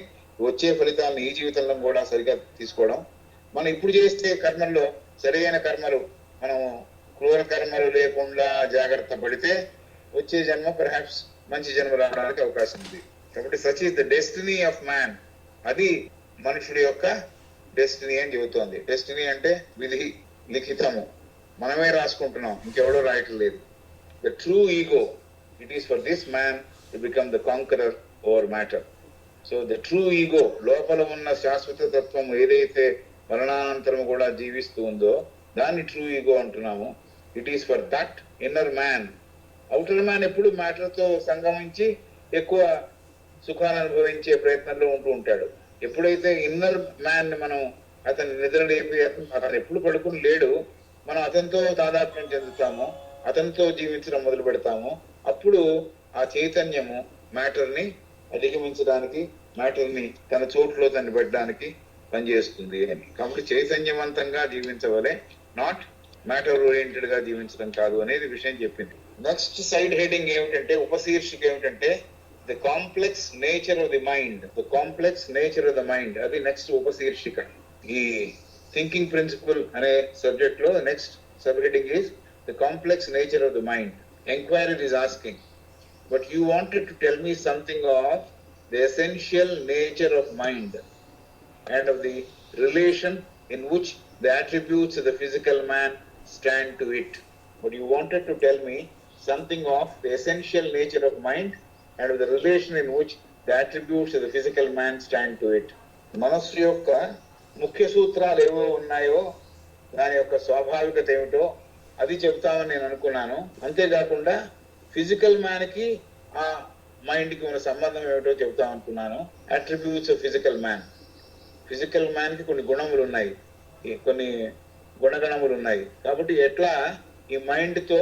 వచ్చే ఫలితాలను ఈ జీవితంలో కూడా సరిగా తీసుకోవడం. మనం ఇప్పుడు చేస్తే కర్మల్లో సరైన కర్మలు, మనం క్రూర కర్మలు లేకుండా జాగ్రత్త పడితే వచ్చే జన్మ పర్హాప్స్ మంచి జన్మ రావడానికి అవకాశం ఉంది. కాబట్టి such is the destiny of man, అది మనుషుడి యొక్క డెస్టినీ అని చెబుతోంది. డెస్టినీ అంటే విధి, లిఖితము. మనమే రాసుకుంటున్నాం, ఇంకెవడో రాయటం లేదు. The true ego, it is for this man to become the conqueror over matter. So the true ego, లోపల ఉన్న శాశ్వత తత్వం ఏదైతే మరణానంతరం కూడా జీవిస్తూ ఉందో దాన్ని ట్రూ ఈగో అంటున్నాము. It is for that inner man. Outer man ఎప్పుడు మ్యాటర్తో సంగమించి ఎక్కువ సుఖాన్ని అనుభవించే ప్రయత్నంలో ఉంటూ ఉంటాడు. ఎప్పుడైతే ఇన్నర్ మ్యాన్ మనం అతని నిద్ర లేపి అతను ఎప్పుడు పడుకుని లేడు, మనం అతనితో తాదాత్మ్యం చెందుతాము, అతనితో జీవించడం మొదలు పెడతాము. అప్పుడు ఆ చైతన్యము మ్యాటర్ని అధిగమించడానికి, మ్యాటర్ని తన చోట్లో తను పెట్టడానికి పనిచేస్తుంది అని. కాబట్టి చైతన్యవంతంగా జీవించవలే, నాట్ మ్యాటర్ ఓరియంటెడ్ గా జీవించడం కాదు అనేది విషయం చెప్పింది. నెక్స్ట్ సైడ్ హెడింగ్ ఏమిటంటే, ఉపశీర్షిక ఏమిటంటే the complex nature of the mind. The complex nature of the mind, అది నెక్స్ట్ ఉపశీర్షిక. ఈ థింకింగ్ ప్రిన్సిపల్ అనే సబ్జెక్ట్ లో next sub heading is the complex nature of the mind. Enquiry is asking, but you wanted to tell me something of the essential nature of mind and of the relation in which the attributes of the physical man stand to it. But you wanted to tell me something of the essential nature of mind and of the relation in which the attributes of the physical man stand to it. మనస్సు యొక్క ముఖ్య సూత్రాలు ఏవో ఉన్నాయో, దాని యొక్క స్వాభావికత ఏమిటో అది చెప్తామని నేను అనుకున్నాను. అంతేకాకుండా ఫిజికల్ మ్యాన్ కి ఆ మైండ్ కి ఉన్న సంబంధం ఏమిటో చెప్తామనుకున్నాను. Attributes of physical man. Physical man కి కొన్ని గుణములు ఉన్నాయి, కొన్ని గుణగణములు ఉన్నాయి. కాబట్టి ఎట్లా ఈ మైండ్ తో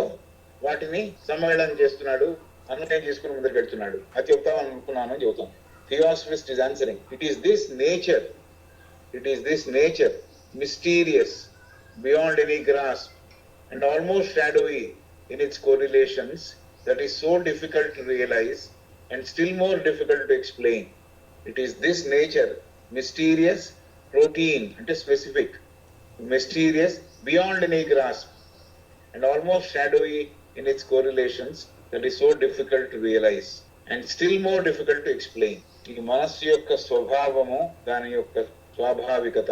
వాటిని సమ్మేళనం చేస్తున్నాడు, అన్వయం చేసుకుని ముందుకు పెడుతున్నాడు, అది చెప్తామని అనుకున్నాను, చెబుతాం. Theosophist is answering, it is this nature, it is this nature, mysterious, beyond any grasp and almost shadowy in its correlations, that is so difficult to realize and still more difficult to explain. It is this nature, mysterious, routine అంటే specific, mysterious, beyond any grasp and almost shadowy in its correlations, that is so difficult to realize and still more difficult to explain. ఈ మనస్సు యొక్క స్వభావము, దాని యొక్క స్వాభావికత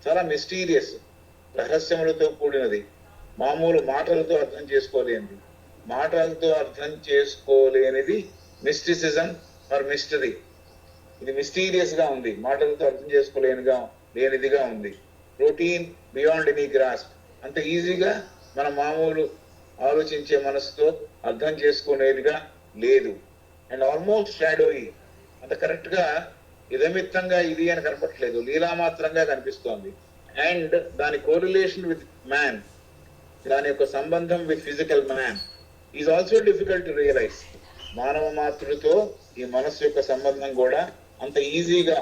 చాలా మిస్టీరియస్, రహస్యములతో కూడినది. మామూలు మాటలతో అర్థం చేసుకోలేనిది. మాటలతో అర్థం చేసుకోలేనిది మిస్టిసిజం ఆర్ మిస్టరీ. ఇది మిస్టీరియస్ గా ఉంది, మాటలతో అర్థం లేనిదిగా ఉంది. రొటీన్, బియాండ్ ఎనీ గ్రాస్ప్, అంత ఈజీగా మన మామూలు ఆలోచించే మనసుతో అర్థం చేసుకునేదిగా లేదు. అండ్ ఆల్మోస్ట్ షాడోయి, అంత కరెక్ట్ గా ఇదమిత్తంగా ఇది అని కనపట్లేదు, లీలామాత్రంగా కనిపిస్తోంది. అండ్ దాని కోరిలేషన్ విత్ మ్యాన్, దాని యొక్క సంబంధం with physical man is also difficult to realise. మానవ మాతృతో ఈ మనస్సు యొక్క సంబంధం కూడా అంత ఈజీగా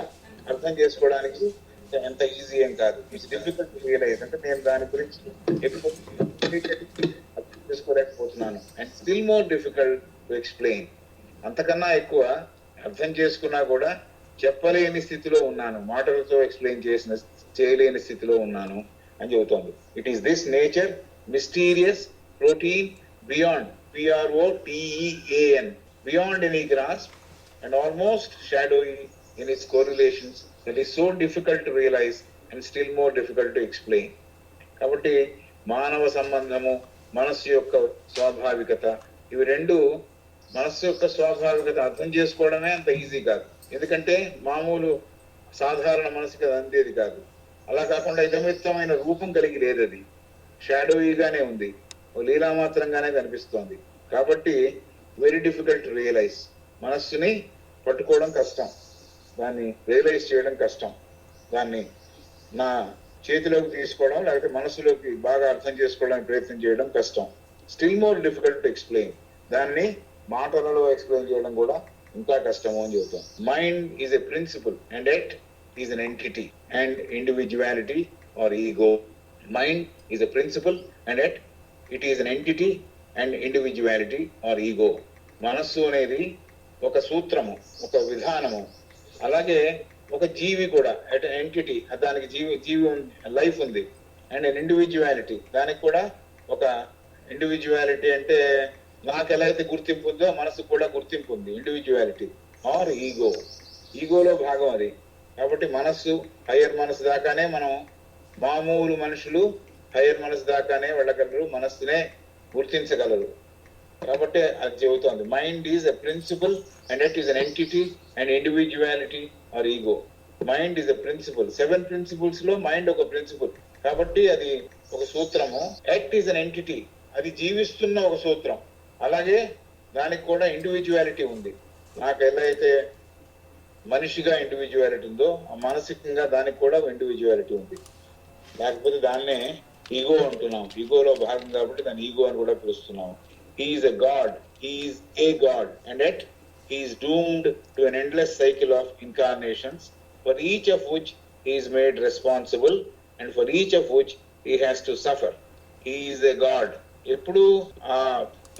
అర్థం చేసుకోవడానికి ఎంత ఈజీ ఏం కాదు. It's difficult to realize. అంటే నేను దాని గురించి ఎక్కువ అర్థం చేసుకోలేకపోతున్నాను. And still more difficult to explain, అంతకన్నా ఎక్కువ అర్థం చేసుకున్నా కూడా చెప్పలేని స్థితిలో ఉన్నాను, మాటలతో ఎక్స్ప్లెయిన్ చేయలేని స్థితిలో ఉన్నాను అని చెబుతోంది. It is this nature, mysterious, routine, beyond, PROTEAN, beyond any grasp and almost shadowy in its correlations, that is so difficult to realize and still more difficult to explain. కాబట్టి మానవ సంబంధము, మనస్సు యొక్క స్వాభావికత, ఇవి రెండు, మనస్సు యొక్క స్వాభావికత అర్థం చేసుకోవడమే అంత ఈజీ కాదు. ఎందుకంటే మామూలు సాధారణ మనసుకి అది అందేది కాదు. అలా కాకుండా ఇదమిత్తమైన రూపం కలిగి లేదు, అది షాడోయిగానే ఉంది, లీలామాత్రంగానే కనిపిస్తోంది. కాబట్టి వెరీ డిఫికల్ట్ టు రియలైజ్. మనస్సుని పట్టుకోవడం కష్టం, దాన్ని రియలైజ్ చేయడం కష్టం, దాన్ని నా చేతిలోకి తీసుకోవడం లేకపోతే మనసులోకి బాగా అర్థం చేసుకోవడానికి ప్రయత్నం చేయడం కష్టం. Still more difficult to explain, దాన్ని మాటలలో ఎక్స్ప్లెయిన్ చేయడం కూడా ఇంకా కష్టము అని చెబుతాం. Mind is a principle and it is an entity and individuality or ego. Mind is a principle and yet it is an entity and individuality or ego. మనస్సు అనేది ఒక సూత్రము, ఒక విధానము, అలాగే ఒక జీవి కూడా, ఎంటిటీ, దానికి జీవి లైఫ్ ఉంది. అండ్ అన్ ఇండివిజువాలిటీ, దానికి కూడా ఒక ఇండివిజువాలిటీ అంటే నాకు ఎలా అయితే గుర్తింపు ఉందో మనసు కూడా గుర్తింపు ఉంది, ఇండివిజువాలిటీ ఆర్ ఈగో. ఈగోలో భాగం అది. కాబట్టి మనస్సు, హయ్యర్ మనసు దాకానే మనం మామూలు మనుషులు హైయర్ మనసు దాకానే వెళ్ళగలరు, మనస్సునే గుర్తించగలరు. కాబట్టి అది చెబుతోంది mind is a principle and it is an entity and individuality or ego. Mind is a principle. 7 principles లో మైండ్ ఒక ప్రిన్సిపల్. కాబట్టి అది ఒక సూత్రము. యాక్ట్ ఈజ్ అన్ ఎంటిటీ, అది జీవిస్తున్న ఒక సూత్రం. అలాగే దానికి కూడా ఇండివిజువాలిటీ ఉంది. నాకు ఎలా అయితే మనిషిగా ఇండివిజువాలిటీ ఉందో మానసికంగా దానికి కూడా ఇండివిజువాలిటీ ఉంది. లేకపోతే దాన్నే ఈగో అంటున్నాం. ఈగోలో భాగం కాబట్టి దాన్ని ఈగో అని కూడా పిలుస్తున్నాం. He is a God. He is a God, and yet he is doomed to an endless cycle of incarnations, for each of which he is made responsible, and for each of which he has to suffer. He is a God. ఎప్పుడు ఆ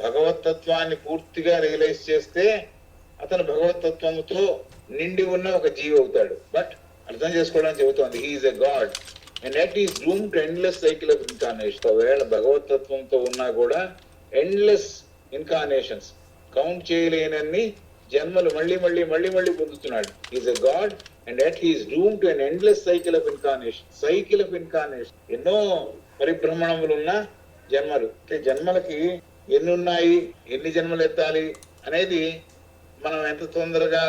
భగవతత్వాన్ని పూర్తిగా రియలైజ్ చేస్తే అతను భగవతత్వంతో నిండి ఉన్న ఒక జీవి అవుతాడు. బట్ అర్థం చేసుకోవడానికి చెబుతోంది he is a God, and yet he is doomed to endless cycle of incarnation. ఒకవేళ భగవతత్వంతో ఉన్నా కూడా ఎండ్లెస్ ఇన్కార్నేషన్స్, కౌంట్ చేయలేనన్ని జన్మలు మళ్ళీ మళ్ళీ మళ్ళీ మళ్ళీ పొందుతున్నాడు. Is a God and at he is doomed to N endless cycle of incarnation. Cycle of incarnation, ఎన్నో పరిభ్రమణములు ఉన్న జన్మలు. అంటే జన్మలకి ఎన్ని ఉన్నాయి, ఎన్ని జన్మలు ఎత్తాలి అనేది మనం ఎంత తొందరగా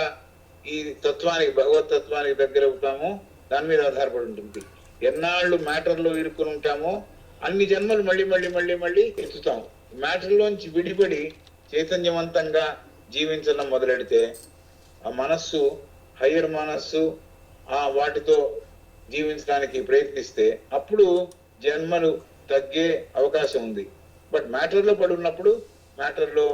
ఈ తత్వానికి, భగవత్ తత్వానికి దగ్గర అవుతామో దాని మీద ఆధారపడి ఉంటుంది. ఎన్నాళ్ళు మ్యాటర్లో ఇరుక్కుని ఉంటామో అన్ని జన్మలు మళ్ళీ మళ్ళీ మళ్ళీ మళ్ళీ ఎత్తుతాం. మ్యాటర్లోంచి విడిపడి చైతన్యవంతంగా జీవించడం మొదలెడితే ఆ మనస్సు, హయ్యర్ మనస్సు వాటితో జీవించడానికి ప్రయత్నిస్తే అప్పుడు జన్మలు తగ్గే అవకాశం ఉంది. బట్ మ్యాటర్లో పడి ఉన్నప్పుడు మ్యాటర్లో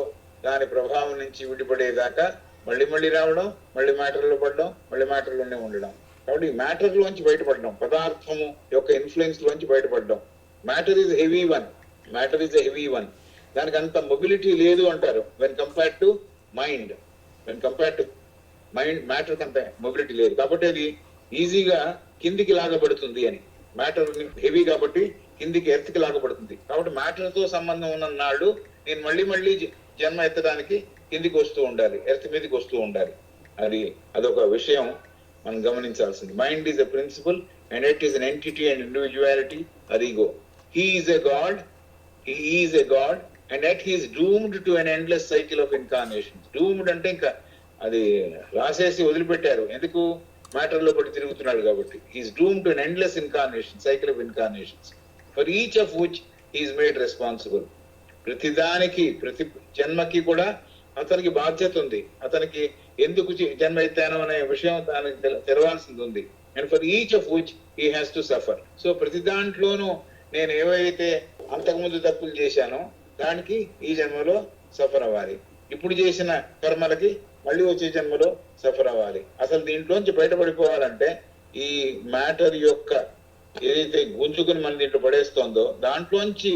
దాని ప్రభావం నుంచి విడిపడేదాకా మళ్ళీ మళ్ళీ రావడం, మళ్ళీ మ్యాటర్లో పడడం, మళ్ళీ మ్యాటర్లోనే ఉండడం. కాబట్టి మ్యాటర్లోంచి బయటపడడం, పదార్థము యొక్క ఇన్ఫ్లుయెన్స్ లోంచి బయటపడడం. Matter is heavy one. Matter is a heavy one. దానికి అంత మొబిలిటీ లేదు అంటారు. When compare to mind, matter కంత మొబిలిటీ లేదు. కాబట్టి అది ఈజీగా కిందికి లాగబడుతుంది అని. మ్యాటర్ హెవీ కాబట్టి కిందికి ఎర్త్కి లాగబడుతుంది. కాబట్టి మ్యాటర్ తో సంబంధం ఉన్న నాడు నేను మళ్ళీ మళ్ళీ జన్మ ఎత్తడానికి కిందికి వస్తూ ఉండాలి, ఎర్త్ మీదకి వస్తూ ఉండాలి. అదొక విషయం మనం గమనించాల్సింది. Mind is a principle and it is an entity and individuality or ego. He is a god, he is a god and yet he is doomed to an endless cycle of incarnations. Doomed అంటే ఇంకా అది రాసేసి వదిలిపెట్టారు. ఎందుకు? మ్యాటర్ లో పడి తిరుగుతున్నాడు కాబట్టి. he is doomed to an endless incarnation, cycle of incarnations, for each of which he is made responsible. ప్రతిదానికి, ప్రతి జన్మకి కూడా అతనికి బాధ్యత ఉంది. అతనికి ఎందుకు జన్మ ఎత్తాను అనే విషయం దానికి తెలవాల్సింది ఉంది. and for each of which he has to suffer. So ప్రతి దాంట్లోనూ నేను ఏవైతే అంతకుముందు తప్పులు చేశానో దానికి ఈ జన్మలో సఫర్ అవ్వాలి. ఇప్పుడు చేసిన కర్మలకి మళ్ళీ వచ్చే జన్మలో సఫర్ అవ్వాలి. అసలు దీంట్లోంచి బయటపడిపోవాలంటే ఈ మ్యాటర్ యొక్క ఏదైతే గుంజుకుని మన దీంట్లో పడేస్తోందో దాంట్లోంచి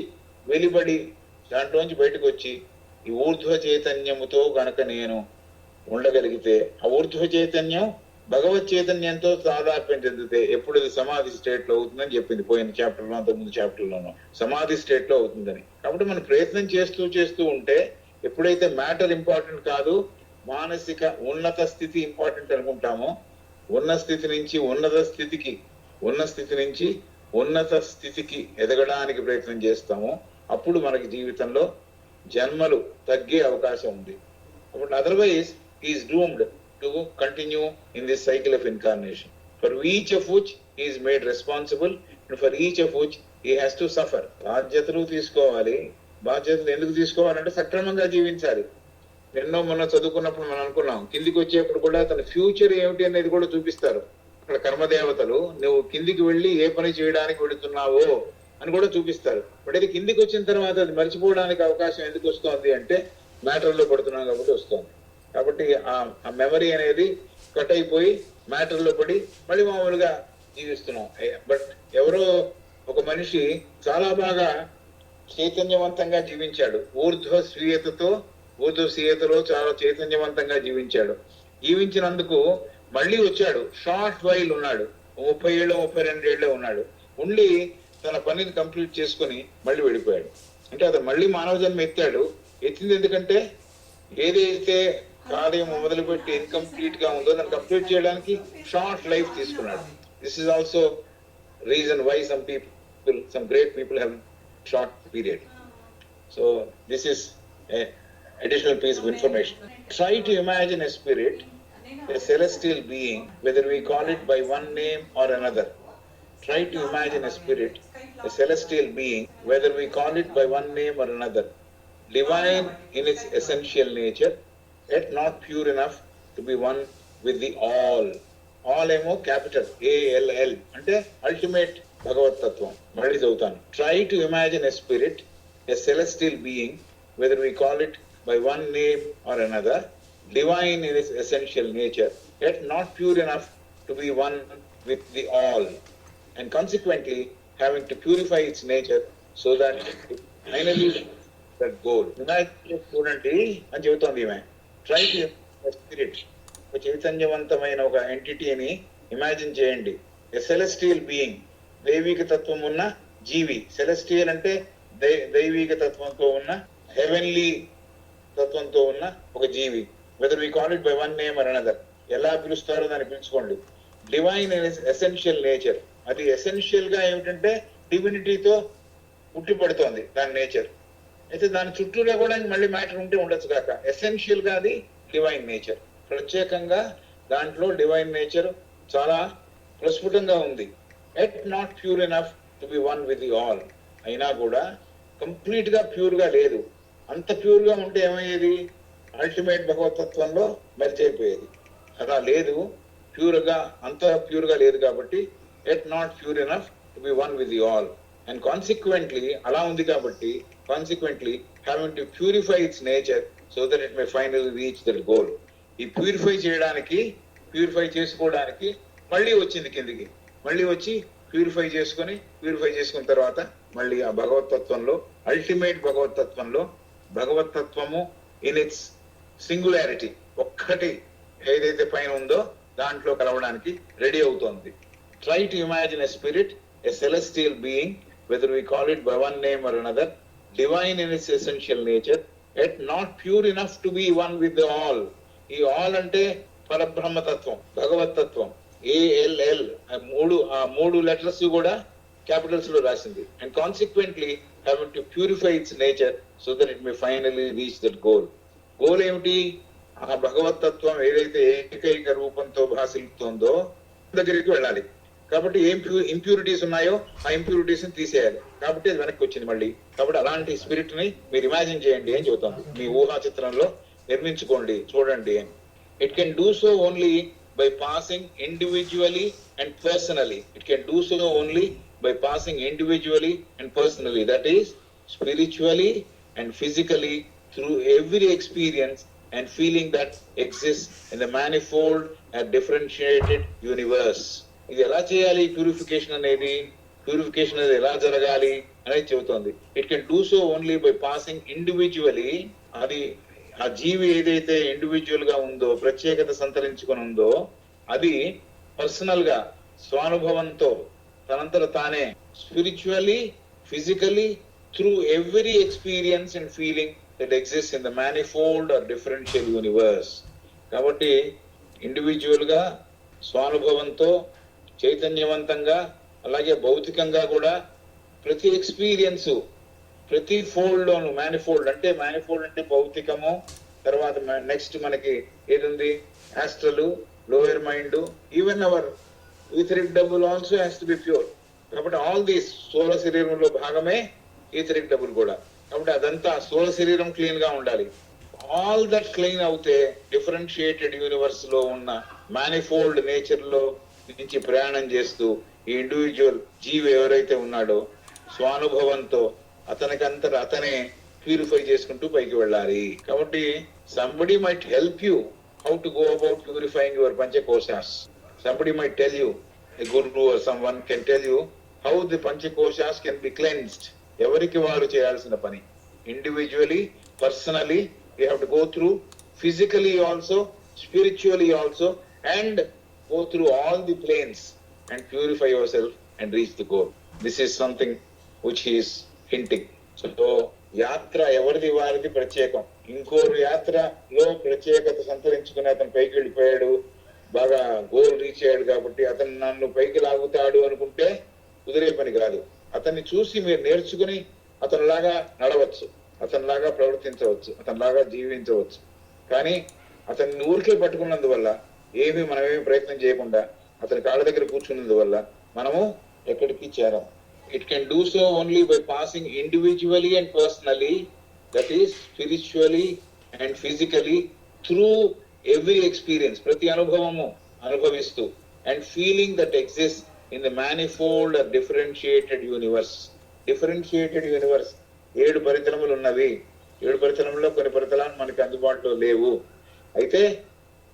వెలిబడి, దాంట్లోంచి బయటకు వచ్చి ఈ ఊర్ధ్వ చైతన్యముతో గనక నేను ఉండగలిగితే, ఆ ఊర్ధ్వ చైతన్యం భగవత్ చైతన్యంతో తాదాత్మ్యం చెందితే ఎప్పుడు అది సమాధి స్టేట్ లో అవుతుందని చెప్పింది పోయిన చాప్టర్లో, అంతకుముందు చాప్టర్లోనూ సమాధి స్టేట్ లో అవుతుందని. కాబట్టి మనం ప్రయత్నం చేస్తూ ఉంటే ఎప్పుడైతే మ్యాటర్ ఇంపార్టెంట్ కాదు, మానసిక ఉన్నత స్థితి ఇంపార్టెంట్ అనుకుంటామో, ఉన్న స్థితి నుంచి ఉన్నత స్థితికి, ఉన్న స్థితి నుంచి ఉన్నత స్థితికి ఎదగడానికి ప్రయత్నం చేస్తామో అప్పుడు మనకి జీవితంలో జన్మలు తగ్గే అవకాశం ఉంది. కాబట్టి otherwise is doomed to continue in this cycle of incarnation, for each of which he is made responsible and for each of which he has to suffer. బాధ్యతలు తీసుకోవాలి. బాధ్యతలు ఎందుకు తీసుకోవాలంటే సక్రమంగా జీవించాలి. ఎన్నో మొన్న చదువుకున్నప్పుడు మనం అనుకున్నాం, కిందికి వచ్చేప్పుడు కూడా తన ఫ్యూచర్ ఏమిటి అనేది కూడా చూపిస్తారు. అక్కడ కర్మదేవతలు నువ్వు కిందికి వెళ్ళి ఏ పని చేయడానికి వెళుతున్నావో అని కూడా చూపిస్తారు. బట్ అది కిందికి వచ్చిన తర్వాత అది మర్చిపోవడానికి అవకాశం ఎందుకు వస్తుంది అంటే మ్యాటర్లో పడుతున్నాం కాబట్టి వస్తుంది. కాబట్టి ఆ మెమరీ అనేది కట్ అయిపోయి మ్యాటర్లో పడి మళ్ళీ మామూలుగా జీవిస్తున్నాం. బట్ ఎవరో ఒక మనిషి చాలా బాగా చైతన్యవంతంగా జీవించాడు. ఊర్ధ్వ స్వీయతలో చాలా చైతన్యవంతంగా జీవించాడు. జీవించినందుకు మళ్ళీ వచ్చాడు, షార్ట్ వైల్ ఉన్నాడు, 30 ఏళ్ళు 32 ఏళ్ళే ఉన్నాడు. ఉండి తన పనిని కంప్లీట్ చేసుకుని మళ్ళీ వెళ్ళిపోయాడు. అంటే అతను మళ్ళీ మానవ జన్మ ఎత్తాడు. ఎత్తింది ఎందుకంటే ఏదైతే కార్యం మొదలుపెట్టి ఇన్కంప్లీట్ గా ఉందో దాన్ని కంప్లీట్ చేయడానికి షార్ట్ లైఫ్ తీసుకున్నాడు. This is also reason why some people some great people have short period. So this is an additional piece of information. Try to imagine a spirit, a celestial being, whether we call it by one name or another. Try to imagine a spirit, a celestial being, whether we call it by one name or another, divine in its essential nature, yet not pure enough to be one with the all. All ఏమో క్యాపిటల్ ALL అంటే అల్టిమేట్ భగవత్ తత్వం. మళ్ళీ చదువుతాను. Try to imagine a spirit, a celestial being, whether we call it by one name or another, divine in its essential nature, yet not pure enough to be one with the all, and consequently having to purify its nature so that it finally that goal. చూడండి అని చెబుతోంది ఈమె. Try to a spirit, ఒక చైతన్యవంతమైన ఒక ఎంటిటీని ఇమాజిన్ చేయండి. ఎ సెలెస్టియల్ బీయింగ్, దైవిక తత్వం ఉన్న జీవి. సెలెస్టియల్ అంటే దైవిక తత్వంతో ఉన్న, హెవెన్లీ తత్వంతో ఉన్న ఒక జీవి. Whether we call it by one name or another, ఎలా పిలుస్తారో దాన్ని పిలుచుకోండి. డివైన్ ఇన్ ఎసెన్షియల్ నేచర్, అది ఎసెన్షియల్ గా ఏమిటంటే డివినిటీతో పుట్టిపడుతోంది దాని నేచర్. అయితే దాని చుట్టూలో కూడా మళ్ళీ మ్యాటర్ ఉంటే ఉండొచ్చు కాక, ఎసెన్షియల్ గా అది డివైన్ నేచర్. ప్రత్యేకంగా దాంట్లో డివైన్ నేచర్ చాలా ప్రస్ఫుటంగా ఉంది. At not pure enough to be one with the all, అయినా కూడా కంప్లీట్ గా ప్యూర్ గా లేదు. అంత ప్యూర్ గా ఉంటే ఏమయ్యేది, అల్టిమేట్ భగవతత్వంలో మెర్జ్ అయిపోయేది. అలా లేదు, ప్యూర్ గా అంత ప్యూర్ గా లేదు కాబట్టి at not pure enough to be one with the all, and consequently అలా ఉంది కాబట్టి consequently having to purify it's nature so that it may finally reach that goal. ఈ ప్యూరిఫై చేయడానికి, ప్యూరిఫై చేసుకోవడానికి మళ్ళీ వచ్చింది కిందికి, మళ్ళీ వచ్చి ప్యూరిఫై చేసుకున్న తర్వాత మళ్ళీ ఆ భగవతత్వంలో, అల్టిమేట్ భగవతత్వంలో, భగవతత్వము ఇన్ ఇట్స్ సింగులారిటీ, ఒక్కటి ఏదైతే పైన ఉందో దాంట్లో కలవడానికి రెడీ అవుతోంది. Try to imagine a spirit, a celestial being, whether we call it by one name or another, divine in its essential nature, yet not pure enough to be one with the all. ఈ ఆల్ అంటే పరబ్రహ్మతత్వం, భగవతత్వం. ALL ఆ మూడు లెటర్స్ కూడా క్యాపిటల్స్ లో రాసింది. And consequently having to purify it's nature so that it may finally reach that goal. Goal ఏమిటి, ఆ భగవతత్వం ఏదైతే ఏకైక రూపంతో భాసిల్లుతోందో దగ్గరికి వెళ్ళాలి. కాబట్టి ఏం ఇంప్యూరిటీస్ ఉన్నాయో ఆ ఇంప్యూరిటీస్ ని తీసేయాలి. కాబట్టి అది వెనక్కి వచ్చింది మళ్ళీ. కాబట్టి అలాంటి స్పిరిట్ ని మీరు ఇమాజిన్ చేయండి అని చెబుతుంది. మీ ఊహా చిత్రంలో నిర్మించుకోండి, చూడండి. It can do so only by passing individually and personally. It can do so only by passing individually and personally, that is spiritually and physically, through every experience and feeling that exists in the manifold and differentiated universe. ఇది ఎలా చేయాలి ప్యూరిఫికేషన్ అనేది, ప్యూరిఫికేషన్ అనేది ఎలా జరగాలి అనేది చెబుతోంది. It can do so only by passing individually, అది ఆ జీవి ఏదైతే ఇండివిజువల్ గా ఉందో, ప్రత్యేకత సంతరించుకొని ఉందో, అది పర్సనల్ గా స్వానుభవంతో తనంతట తానే spiritually, physically, through every experience and feeling that exist in the manifold or differential universe. కాబట్టి ఇండివిజువల్ గా, స్వానుభవంతో, చైతన్యవంతంగా, అలాగే భౌతికంగా కూడా ప్రతి ఎక్స్పీరియన్స్, ప్రతి ఫోల్డ్ లోను, మేనిఫోల్డ్ అంటే భౌతికము, తర్వాత నెక్స్ట్ మనకి ఏదుంది, astral, lower mind, even our etheric double also has to be pure. కాబట్టి ఆల్ దీస్ స్థూల శరీరంలో భాగమే ఈథరిక్ డబుల్ కూడా. కాబట్టి అదంతా స్థూల శరీరం క్లీన్ గా ఉండాలి. ఆల్ దట్ క్లీన్ అవుతే డిఫరెన్షియేటెడ్ యూనివర్స్ లో ఉన్న మేనిఫోల్డ్ నేచర్ లో నుంచి ప్రయాణం చేస్తూ ఈ ఇండివిజువల్ జీవి ఎవరైతే ఉన్నాడో స్వానుభవంతో అతనే ప్యూరిఫై చేసుకుంటూ పైకి వెళ్ళాలి. కాబట్టి somebody might help you how to go about purifying your panchakoshas. Somebody might tell you, a guru or someone can tell you how the panchakoshas can be cleansed. ఎవరికి వారు చేయాల్సిన పని. Individually, personally, you have to go through, physically also, spiritually also, and go through all the planes and purify yourself and reach the goal. This is something which he is hinting. So యాత్ర ఎవరిది వారిది ప్రత్యేకం. ఇంకోరు యాత్రలో ప్రత్యేకత సంతరించుకుని అతను పైకి వెళ్ళిపోయాడు, బాగా గోల్ రీచ్ అయ్యాడు కాబట్టి అతను నన్ను పైకి లాగుతాడు అనుకుంటే కుదిరే పని కాదు. అతన్ని చూసి మీరు నేర్చుకుని అతనిలాగా నడవచ్చు, అతనిలాగా ప్రవర్తించవచ్చు, అతనిలాగా జీవించవచ్చు. కానీ అతన్ని ఊరికే పట్టుకున్నందువల్ల మనమేమి ప్రయత్నం చేయకుండా అతని కాళ్ళ దగ్గర కూర్చున్నందువల్ల మనము ఎక్కడికి చేరం. It can do so only by passing individually and personally, that is spiritually and physically, through every experience, prati anubhavamu anubhavistu, and feeling that exists in the manifold or differentiated universe. Differentiated universe, 7 పరితలములు ఉన్నవి. 7 పరితలముల్లో కొన్ని పరితలాలు మనకి అందుబాటులో లేవు. అయితే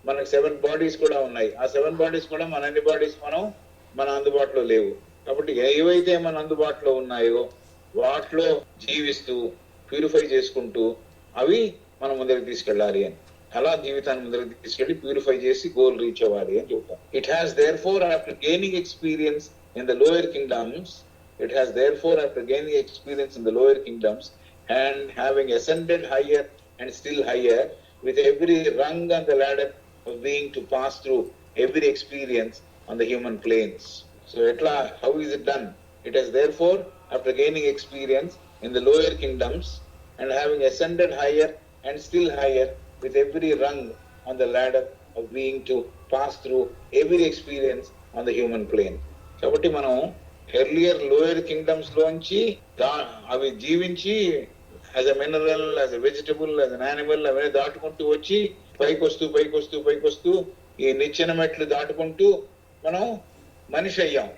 మనకు 7 బాడీస్ కూడా ఉన్నాయి. ఆ 7 బాడీస్ కూడా మన అన్ని బాడీస్ మన అందుబాటులో లేవు. కాబట్టి ఏవైతే మన అందుబాటులో ఉన్నాయో వాటిలో జీవిస్తూ ప్యూరిఫై చేసుకుంటూ అవి మనం ముందరికి తీసుకెళ్ళాలి అని, అలా జీవితాన్ని ముందరికి తీసుకెళ్లి ప్యూరిఫై చేసి గోల్ రీచ్ అవ్వాలి అని చెప్తాం. It has their four after gaining experience in the lower kingdoms, and having ascended higher and still higher with every rung on the ladder of being to pass through every experience on the human planes. So how is it done? It has therefore, after gaining experience in the lower kingdoms and having ascended higher and still higher with every rung on the ladder of being to pass through every experience on the human plane. కాబట్టి మనం ఎర్లియర్ లోయర్ కింగ్డమ్స్ లోంచి అవి జీవించి as a mineral, as a vegetable, as an animal అవన్నీ దాటుకుంటూ వచ్చి పైకొస్తూ ఈ నిచ్చెన మెట్లు దాటుకుంటూ మనం మనిషి అయ్యాం,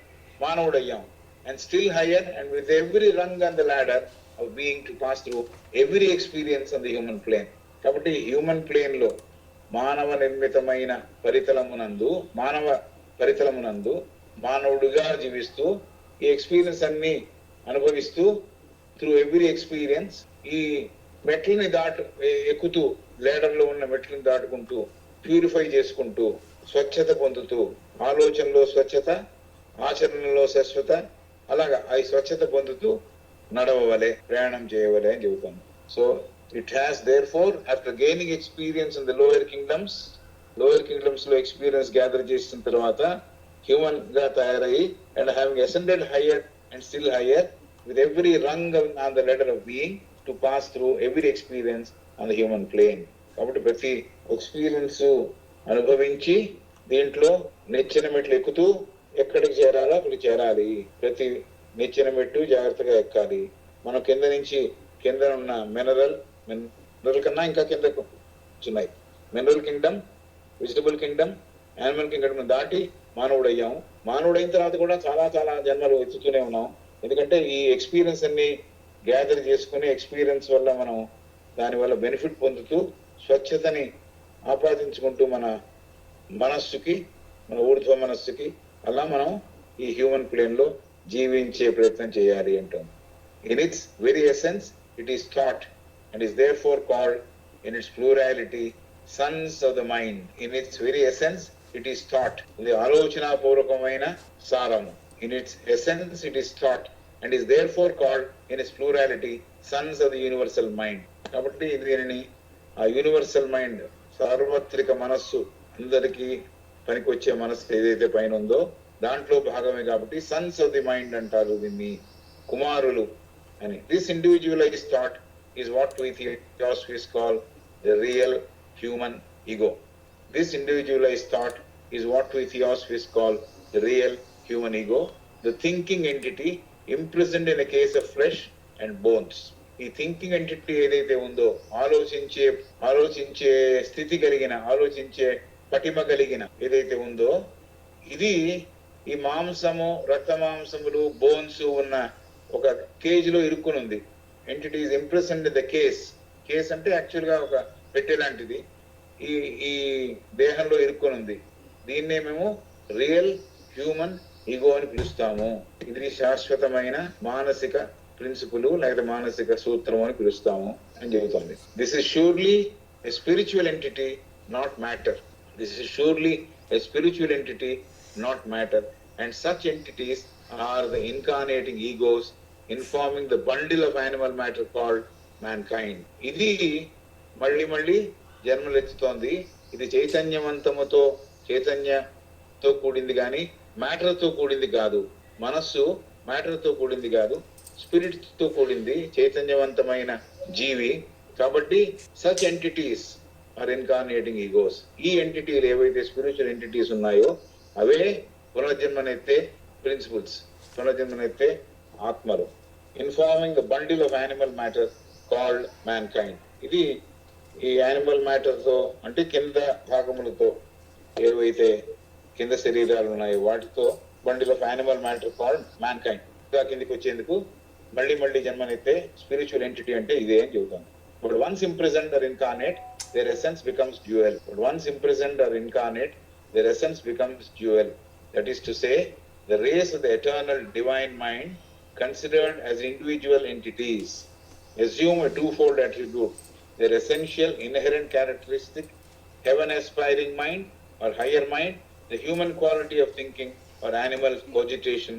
మానవుడు అయ్యాం. And still higher and with every rung on the ladder of being to pass through every experience on the human plane. కాబట్టి హ్యూమన్ ప్లేన్ లో మానవ నిర్మితమైన మానవ పరితలమునందు మానవుడిగా జీవిస్తూ ఈ ఎక్స్పీరియన్స్ అన్ని అనుభవిస్తూ త్రూ ఎవ్రీ ఎక్స్పీరియన్స్ ఈ మెట్లని ఎక్కుతూ లేడర్లో ఉన్న మెట్లని దాటుకుంటూ ప్యూరిఫై చేసుకుంటూ స్వచ్ఛత పొందుతూ, ఆలోచనలో స్వచ్ఛత, ఆచరణలో శాశ్వత, అలాగా ఆ స్వచ్ఛత పొందుతూ నడవవలే, ప్రయాణం చేయవలే అని చెబుతాను. So it has their four after gaining experience in the lower kingdoms లో ఎక్స్పీరియన్స్ గ్యాదర్ చేసిన తర్వాత హ్యూమన్ గా తయారయ్యి and having ascended higher and still higher with every rung on the ladder of being to pass through every experience on the human plane. కాబట్టి ప్రతి ఎక్స్పీరియన్స్ అనుభవించి దీంట్లో నెచ్చిన మెట్లు ఎక్కుతూ ఎక్కడికి చేరాలో అక్కడికి చేరాలి. ప్రతి నెచ్చిన మెట్టు జాగ్రత్తగా ఎక్కాలి. మనం కింద ఉన్న మినరల్ కన్నా ఇంకా కిందకు ఉన్నాయి. Mineral Kingdom, vegetable Kingdom, animal Kingdom దాటి మానవుడు అయ్యాము. మానవుడు అయిన తర్వాత కూడా చాలా జన్మలు ఎత్తుతూనే ఉన్నాం. ఎందుకంటే ఈ ఎక్స్పీరియన్స్ అన్ని గ్యాదర్ చేసుకుని ఎక్స్పీరియన్స్ వల్ల మనం దానివల్ల బెనిఫిట్ పొందుతూ స్వచ్ఛతని ఆపాదించుకుంటూ మన మనస్సుకి, మన ఊర్ధ్వ మనస్సుకి అలా మనం ఈ హ్యూమన్ ప్లేన్ లో జీవించే ప్రయత్నం చేయాలి అంటాం. In its very essence it is thought and is therefore called in its plurality sons of the mind. In its very essence it is thought, ఇది ఆలోచనాపూర్వకమైన సారము. In its essence it is thought and is therefore called in its plurality sons of the universal mind. కాబట్టి దీనిని ఆ యూనివర్సల్ మైండ్, సార్వత్రిక మనస్సు, అందరికీ పనికొచ్చే మనస్సు ఏదైతే పైన ఉందో దాంట్లో భాగమే కాబట్టి సన్స్ ఆఫ్ ది మైండ్ అంటారు దీన్ని, కుమారులు అని. This individualised thought is what we theosophists call the real human ego. This individualized thought is what we theosophists call the real human ego, the thinking entity imprisoned in a case of flesh and bones. ఈ థింకింగ్ ఎంటిటీ ఏదైతే ఉందో, ఆలోచించే స్థితి కలిగిన, ఆలోచించే పటిమ కలిగిన ఏదైతే ఉందో, ఇది ఈ మాంసము, రక్త మాంసములు, బోన్స్ ఉన్న ఒక కేజ్ లో ఇరుక్కుని ఉంది. Entity is imprisoned the case. Case అంటే యాక్చువల్ గా ఒక పెట్టె లాంటిది ఈ దేహంలో ఇరుక్కుని ఉంది. దీన్నే మేము రియల్ హ్యూమన్ ఈగో అని పిలుస్తాము. ఇది శాశ్వతమైన మానసిక ప్రిన్సిపుల్ లేదా మానసిక సూత్రం అని పిలుస్తాము అని చెబుతుంది. This is surely a spiritual entity, not matter. This is surely a spiritual entity, not matter. And such entities are the incarnating egos informing the bundle of animal matter called mankind. ఇది మళ్ళీ జన్మలెత్తుతోంది. ఇది చైతన్యతో కూడింది కానీ మ్యాటర్ తో కూడింది కాదు. మనస్సు మ్యాటర్ తో కూడింది కాదు, స్పిరిట్ తో కూడింది, చైతన్యవంతమైన జీవి. కాబట్టి such entities are incarnating egos. ఈ ఎంటిటీలు ఏవైతే స్పిరిచువల్ ఎంటిటీస్ ఉన్నాయో అవే పునర్జన్మనెత్తే ప్రిన్సిపల్స్, పునర్జన్మనెత్తే ఆత్మలు. Informing the bundle of animal matter called mankind. ఇది ఈ యానిమల్ మ్యాటర్ తో అంటే కింద భాగములతో ఏవైతే కింద శరీరాలు ఉన్నాయో వాటితో bundle of animal matter called man kind. ఇంకా కిందికి వచ్చేందుకు మళ్ళీ మళ్ళీ జన్మనెత్తే స్పిరిచువల్ ఎంటిటీ అంటే ఇదే అని చెబుతాను. But once imprisoned or incarnate their essence becomes dual. But once imprisoned or incarnate, their essence becomes dual. That is to say, the rays of the eternal divine mind, considered as individual entities, assume a twofold attribute. Their essential inherent characteristic, heaven-aspiring mind or higher mind, the human quality of thinking or animal cogitation,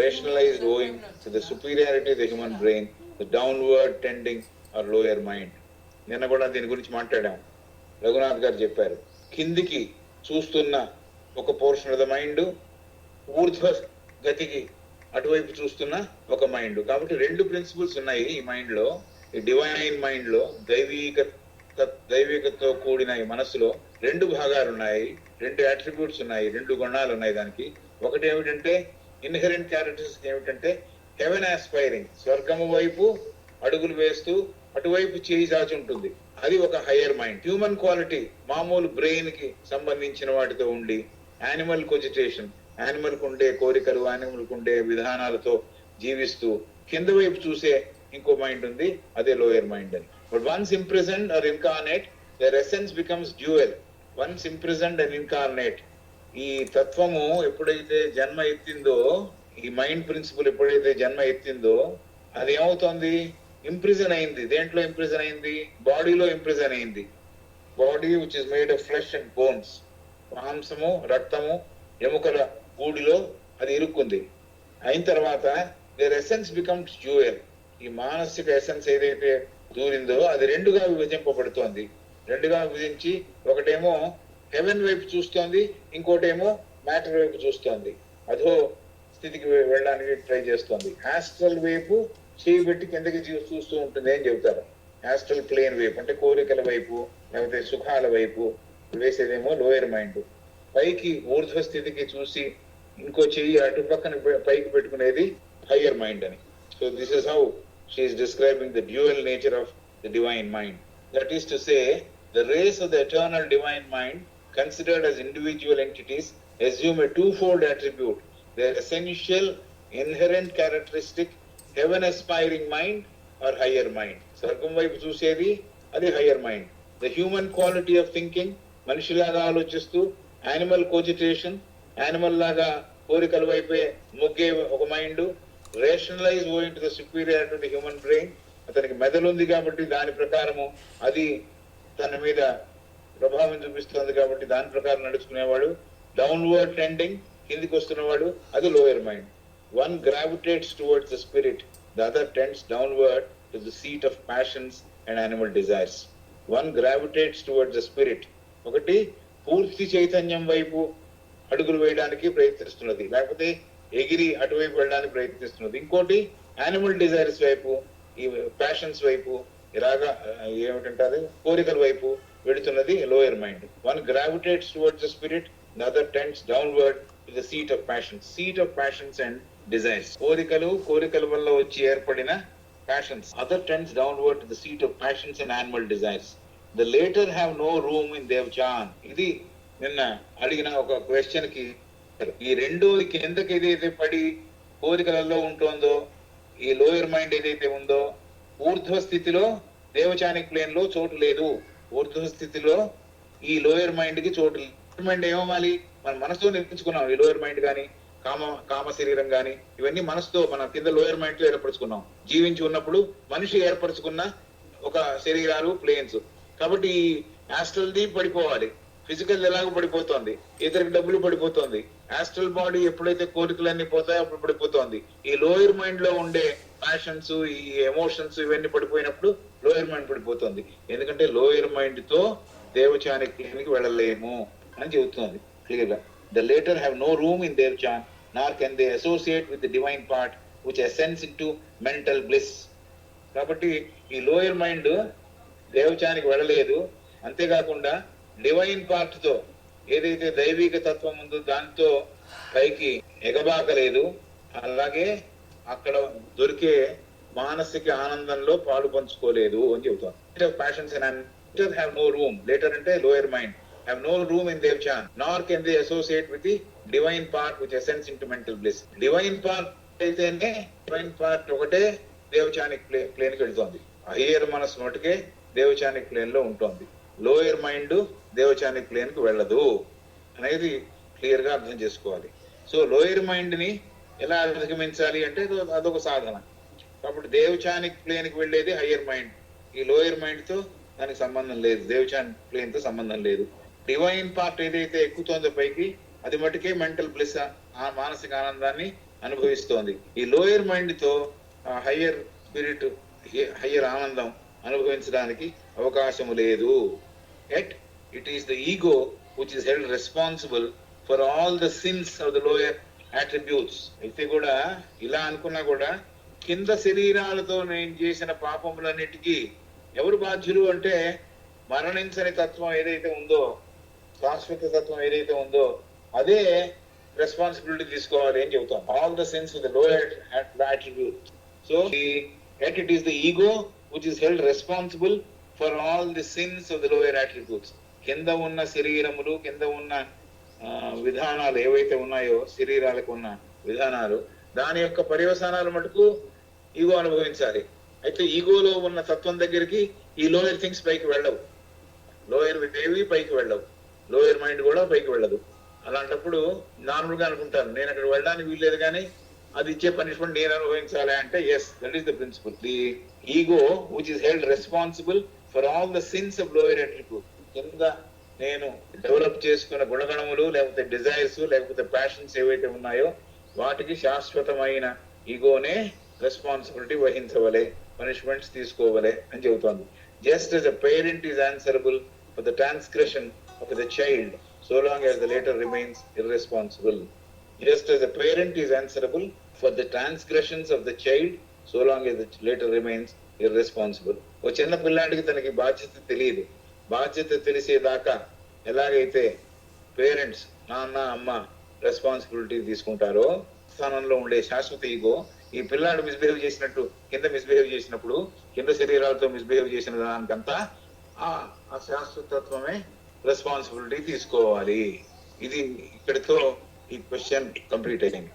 rationalized owing to the superiority of the human brain, the downward tending or lower mind. నిన్న కూడా దీని గురించి మాట్లాడాం. రఘునాథ్ గారు చెప్పారు, కిందికి చూస్తున్న ఒక పోర్షన్ ఆఫ్ ద మైండ్, ఊర్ధ్వ గతికి అటువైపు చూస్తున్న ఒక మైండ్. కాబట్టి రెండు ప్రిన్సిపల్స్ ఉన్నాయి ఈ మైండ్ లో. ఈ డివైన్ మైండ్ లో దైవికతో కూడిన ఈ మనసులో రెండు భాగాలు ఉన్నాయి, రెండు అట్రిబ్యూట్స్ ఉన్నాయి, రెండు గుణాలు ఉన్నాయి దానికి. ఒకటి ఏమిటంటే ఇన్హెరెంట్ క్యారెక్టరిస్టిక్ ఏమిటంటే హెవెన్ ఆస్పైరింగ్, స్వర్గము వైపు అడుగులు వేస్తూ అటువైపు చేయి చాచి ఉంటుంది, అది ఒక హయ్యర్ మైండ్. హ్యూమన్ క్వాలిటీ మామూలు బ్రెయిన్ కి సంబంధించిన వాటితో ఉండి, యానిమల్ కొజిటేషన్, యానిమల్ కు ఉండే కోరికలు, యానిమల్ కు ఉండే విధానాలతో జీవిస్తూ కింద వైపు చూసే ఇంకో మైండ్ ఉంది, అదే లోయర్ మైండ్ అని. But once imprisoned or incarnate their essence becomes dual. Once imprisoned and incarnate, ఈ తత్వము ఎప్పుడైతే జన్మ ఎత్తిందో, ఈ మైండ్ ప్రిన్సిపల్ ఎప్పుడైతే జన్మ ఎత్తిందో అది ఏమవుతోంది? ఇంప్రిజన్ అయింది. దేంట్లో ఇంప్రిజన్ అయింది? బాడీలో ఇంప్రిజన్ అయింది. Body which is made of flesh and bones, మాంసము, రక్తము, ఎముకల గూడిలో అది ఇరుక్కుంది. అయిన తర్వాత దేర్ ఎసెన్స్ బికమ్స్ డ్యూయల్. ఈ మానసిక ఎసెన్స్ ఏదైతే దూరిందో అది రెండుగా విభజింపబడుతోంది. రెండుగా విభజించి ఒకటేమో హెవెన్ వైపు చూస్తోంది, ఇంకోటేమో మ్యాటర్ వైపు చూస్తోంది, అధో స్థితికి వెళ్ళడానికి ట్రై చేస్తోంది. ఆస్ట్రల్ వైపు చేయబెట్టి కిందకి చూస్తూ ఉంటుంది అని చెబుతారు. ఆస్ట్రల్ ప్లేన్ వైపు అంటే కోరికల వైపు, లేకపోతే సుఖాల వైపు వేసేదేమో లోయర్ మైండ్. పైకి ఊర్ధ్వ స్థితికి చూసి ఇంకో చెయ్యి అటు పక్కన పైకి పెట్టుకునేది హయ్యర్ మైండ్ అని. So this is how she is describing the dual nature of the divine mind. That is to say, the rays of the eternal divine mind considered as individual entities assume a twofold attribute. Their essential inherent characteristic, heaven aspiring mind or higher mind. స్వర్గం వైపు చూసేది అది higher mind. The human quality of thinking, మనిషిలాగా ఆలోచిస్తూ, యానిమల్ కోజిటేషన్, యానిమల్ లాగా కోరికల వైపే మొగ్గే ఒక mind. Rationalise owing to the superior to the human brain, అతనికి మెదలుంది కాబట్టి దాని ప్రకారము అది తన మీద ప్రభావం చూపిస్తుంది కాబట్టి దాని ప్రకారం నడుచుకునేవాడు. డౌన్వర్డ్ ట్రెండింగ్, కిందికి వస్తున్నవాడు, అది lower mind. One gravitates towards the spirit, the other tends downward to the seat of passions and animal desires. One gravitates towards the spirit, ఒకటి పూర్తి చైతన్యం వైపు అడుగులు వేయడానికి ప్రయత్నిస్తున్నది, లేకపోతే ఎగిరి అటువైపు వెళ్ళడానికి ప్రయత్నిస్తున్నది. ఇంకోటి యానిమల్ డిజైర్స్ వైపు, ఈ ప్యాషన్స్ వైపు, ఇలాగా ఏమిటంటారు కోరికల వైపు వెళుతున్నది lower mind. One gravitates towards the spirit, the other tends downward to the seat of passions. Seat of passions and desires, కోరికల వల్ల వచ్చి ఏర్పడిన passions. Other tends downward to the seat of passions and animal desires. The latter have no room in Devachan. ఇది నిన్న అడిగిన ఒక క్వశ్చన్ కి ఈ రెండోది కిందకి ఏదైతే పడి కోరికలలో ఉంటుందో, ఈ లోయర్ మైండ్ ఏదైతే ఉందో, ఊర్ధ్వ స్థితిలో దేవచానిక్ ప్లేన్ లో చోటు లేదు. ఊర్ధ్వ స్థితిలో ఈ లోయర్ మైండ్ కి చోటు లేదు. మైండ్ ఏమవ్వాలి? మన మనసుతో నిర్మించుకున్నాం. ఈ లోయర్ మైండ్ కానీ, కామ శరీరం కానీ, ఇవన్నీ మనసుతో మన కింద లోయర్ మైండ్ లో ఏర్పరచుకున్నాం. జీవించి ఉన్నప్పుడు మనిషి ఏర్పరచుకున్న ఒక శరీరాలు, ప్లేన్స్. కాబట్టి ఈ ఆస్ట్రల్ ది పడిపోవాలి. ఫిజికల్ ఎలాగో పడిపోతుంది, ఇతరికి డబ్బులు పడిపోతుంది. ఆస్ట్రల్ బాడీ ఎప్పుడైతే కోరికలన్నీ పోతాయో అప్పుడు పడిపోతుంది. ఈ లోయర్ మైండ్ లో ఉండే ప్యాషన్స్, ఈ ఎమోషన్స్ ఇవన్నీ పడిపోయినప్పుడు లోయర్ మైండ్ పడిపోతుంది. ఎందుకంటే లోయర్ మైండ్ తో దేవచానికి వెళ్ళలేము అని చెబుతుంది క్లియర్ గా. The latter have no room in Devachan nor can they associate with the divine part which ascends into mental bliss. కాబట్టి ఈ లోయర్ మైండ్ దేవచానికి వెళ్ళలేదు, అంతేకాకుండా డివైన్ పార్ట్ తో ఏదైతే దైవిక తత్వం ఉందో దాంతో పైకి ఎగబాకలేదు, అలాగే అక్కడ దొరికే మానసిక ఆనందంలో పాలు పంచుకోలేదు అని చెబుతాం. Passions and have no room, later అంటే lower mind have no room in Devachan, nor can they associate with the divine part which ascends into mental bliss. Divine part అయితేనే divine part ఒకటే దేవచానిక్ ప్లేన్ కి వెళ్తోంది, హయ్యర్ మనసు మటుకే దేవచానిక్ ప్లేన్ లో ఉంటుంది, లోయర్ మైండ్ దేవచానిక్ ప్లేన్ కి వెళ్ళదు అనేది క్లియర్ గా అర్థం చేసుకోవాలి. సో లోయర్ మైండ్ ని ఎలా అధిగమించాలి అంటే అదొక సాధన. కాబట్టి దేవచానిక్ ప్లేన్ కి వెళ్ళేది హయ్యర్ మైండ్, ఈ లోయర్ మైండ్ తో దానికి సంబంధం లేదు, దేవచాన్ ప్లేన్ తో సంబంధం లేదు. డివైన్ పార్ట్ ఏదైతే ఎక్కుతోందో పైకి అది మటుకే మెంటల్ బ్లిస్, ఆ మానసిక ఆనందాన్ని అనుభవిస్తోంది. ఈ లోయర్ మైండ్ తో హయ్యర్ స్పిరిట్, హయ్యర్ ఆనందం అనుభవించడానికి అవకాశము లేదు. At it is the ego which is held responsible for all the sins of the lower attributes. అయితే కూడా ఇలా అనుకున్నా కూడా కింద శరీరాలతో నేను చేసిన పాపములన్నిటికీ ఎవరు బాధ్యులు అంటే మరణించని తత్వం ఏదైతే ఉందో, శాశ్వత తత్వం ఏదైతే ఉందో అదే రెస్పాన్సిబిలిటీ తీసుకోవాలి అని చెబుతాం. All the sins of the lower attributes. So yet it is the ego which is held responsible for all the sins of the lower attributes. కింద ఉన్న శరీరములు, కింద ఉన్న విధానాలు ఏవైతే ఉన్నాయో, శరీరాలకు ఉన్న విధానాలు, దాని యొక్క పర్యవసానాలు మటుకు ఈగో అనుభవించాలి. అయితే ఈగోలో ఉన్న తత్వం దగ్గరికి ఈ లోయర్ థింగ్స్ పైకి వెళ్ళవు, లోయర్ ఏవి పైకి వెళ్ళవు, లోయర్ మైండ్ కూడా పైకి వెళ్ళదు. అలాంటప్పుడు నార్మల్ గా అనుకుంటాను నేను అక్కడ వెళ్ళడానికి వీల్లేదు కానీ అది ఇచ్చే పనిష్మెంట్ నేను అనుభవించాలి అంటే yes, that is the principle. The ego which is held responsible for all the sins of lower attribute. కింద నేను డెవలప్ చేసుకున్న గుణగణములు, లేకపోతే డిజైర్స్, లేకపోతే ప్యాషన్స్ ఏవైతే ఉన్నాయో వాటికి శాశ్వతమైన ఈగోనే రెస్పాన్సిబిలిటీ వహించవలే, పనిష్మెంట్స్ తీసుకోవలే అని చెబుతోంది. Just as a parent is answerable for the transgression of the child, so long as the later remains irresponsible. Just as a parent is answerable for the transgressions of the child, so long as the later remains irresponsible. ఓ చిన్న పిల్లాడికి తనకి బాధ్యత తెలియదు, బాధ్యత తెలిసేదాకా ఎలాగైతే పేరెంట్స్, నాన్న అమ్మ రెస్పాన్సిబిలిటీ తీసుకుంటారో స్థానంలో ఉండే శాశ్వత ఈగో ఈ పిల్లాడు మిస్బిహేవ్ చేసినట్టు కింద మిస్బిహేవ్ చేసినప్పుడు, కింద శరీరాలతో మిస్బిహేవ్ చేసిన దానికంతా ఆ శాశ్వతత్వమే రెస్పాన్సిబిలిటీ తీసుకోవాలి. ఇది ఇక్కడితో ఈ క్వశ్చన్ కంప్లీట్ అయింది.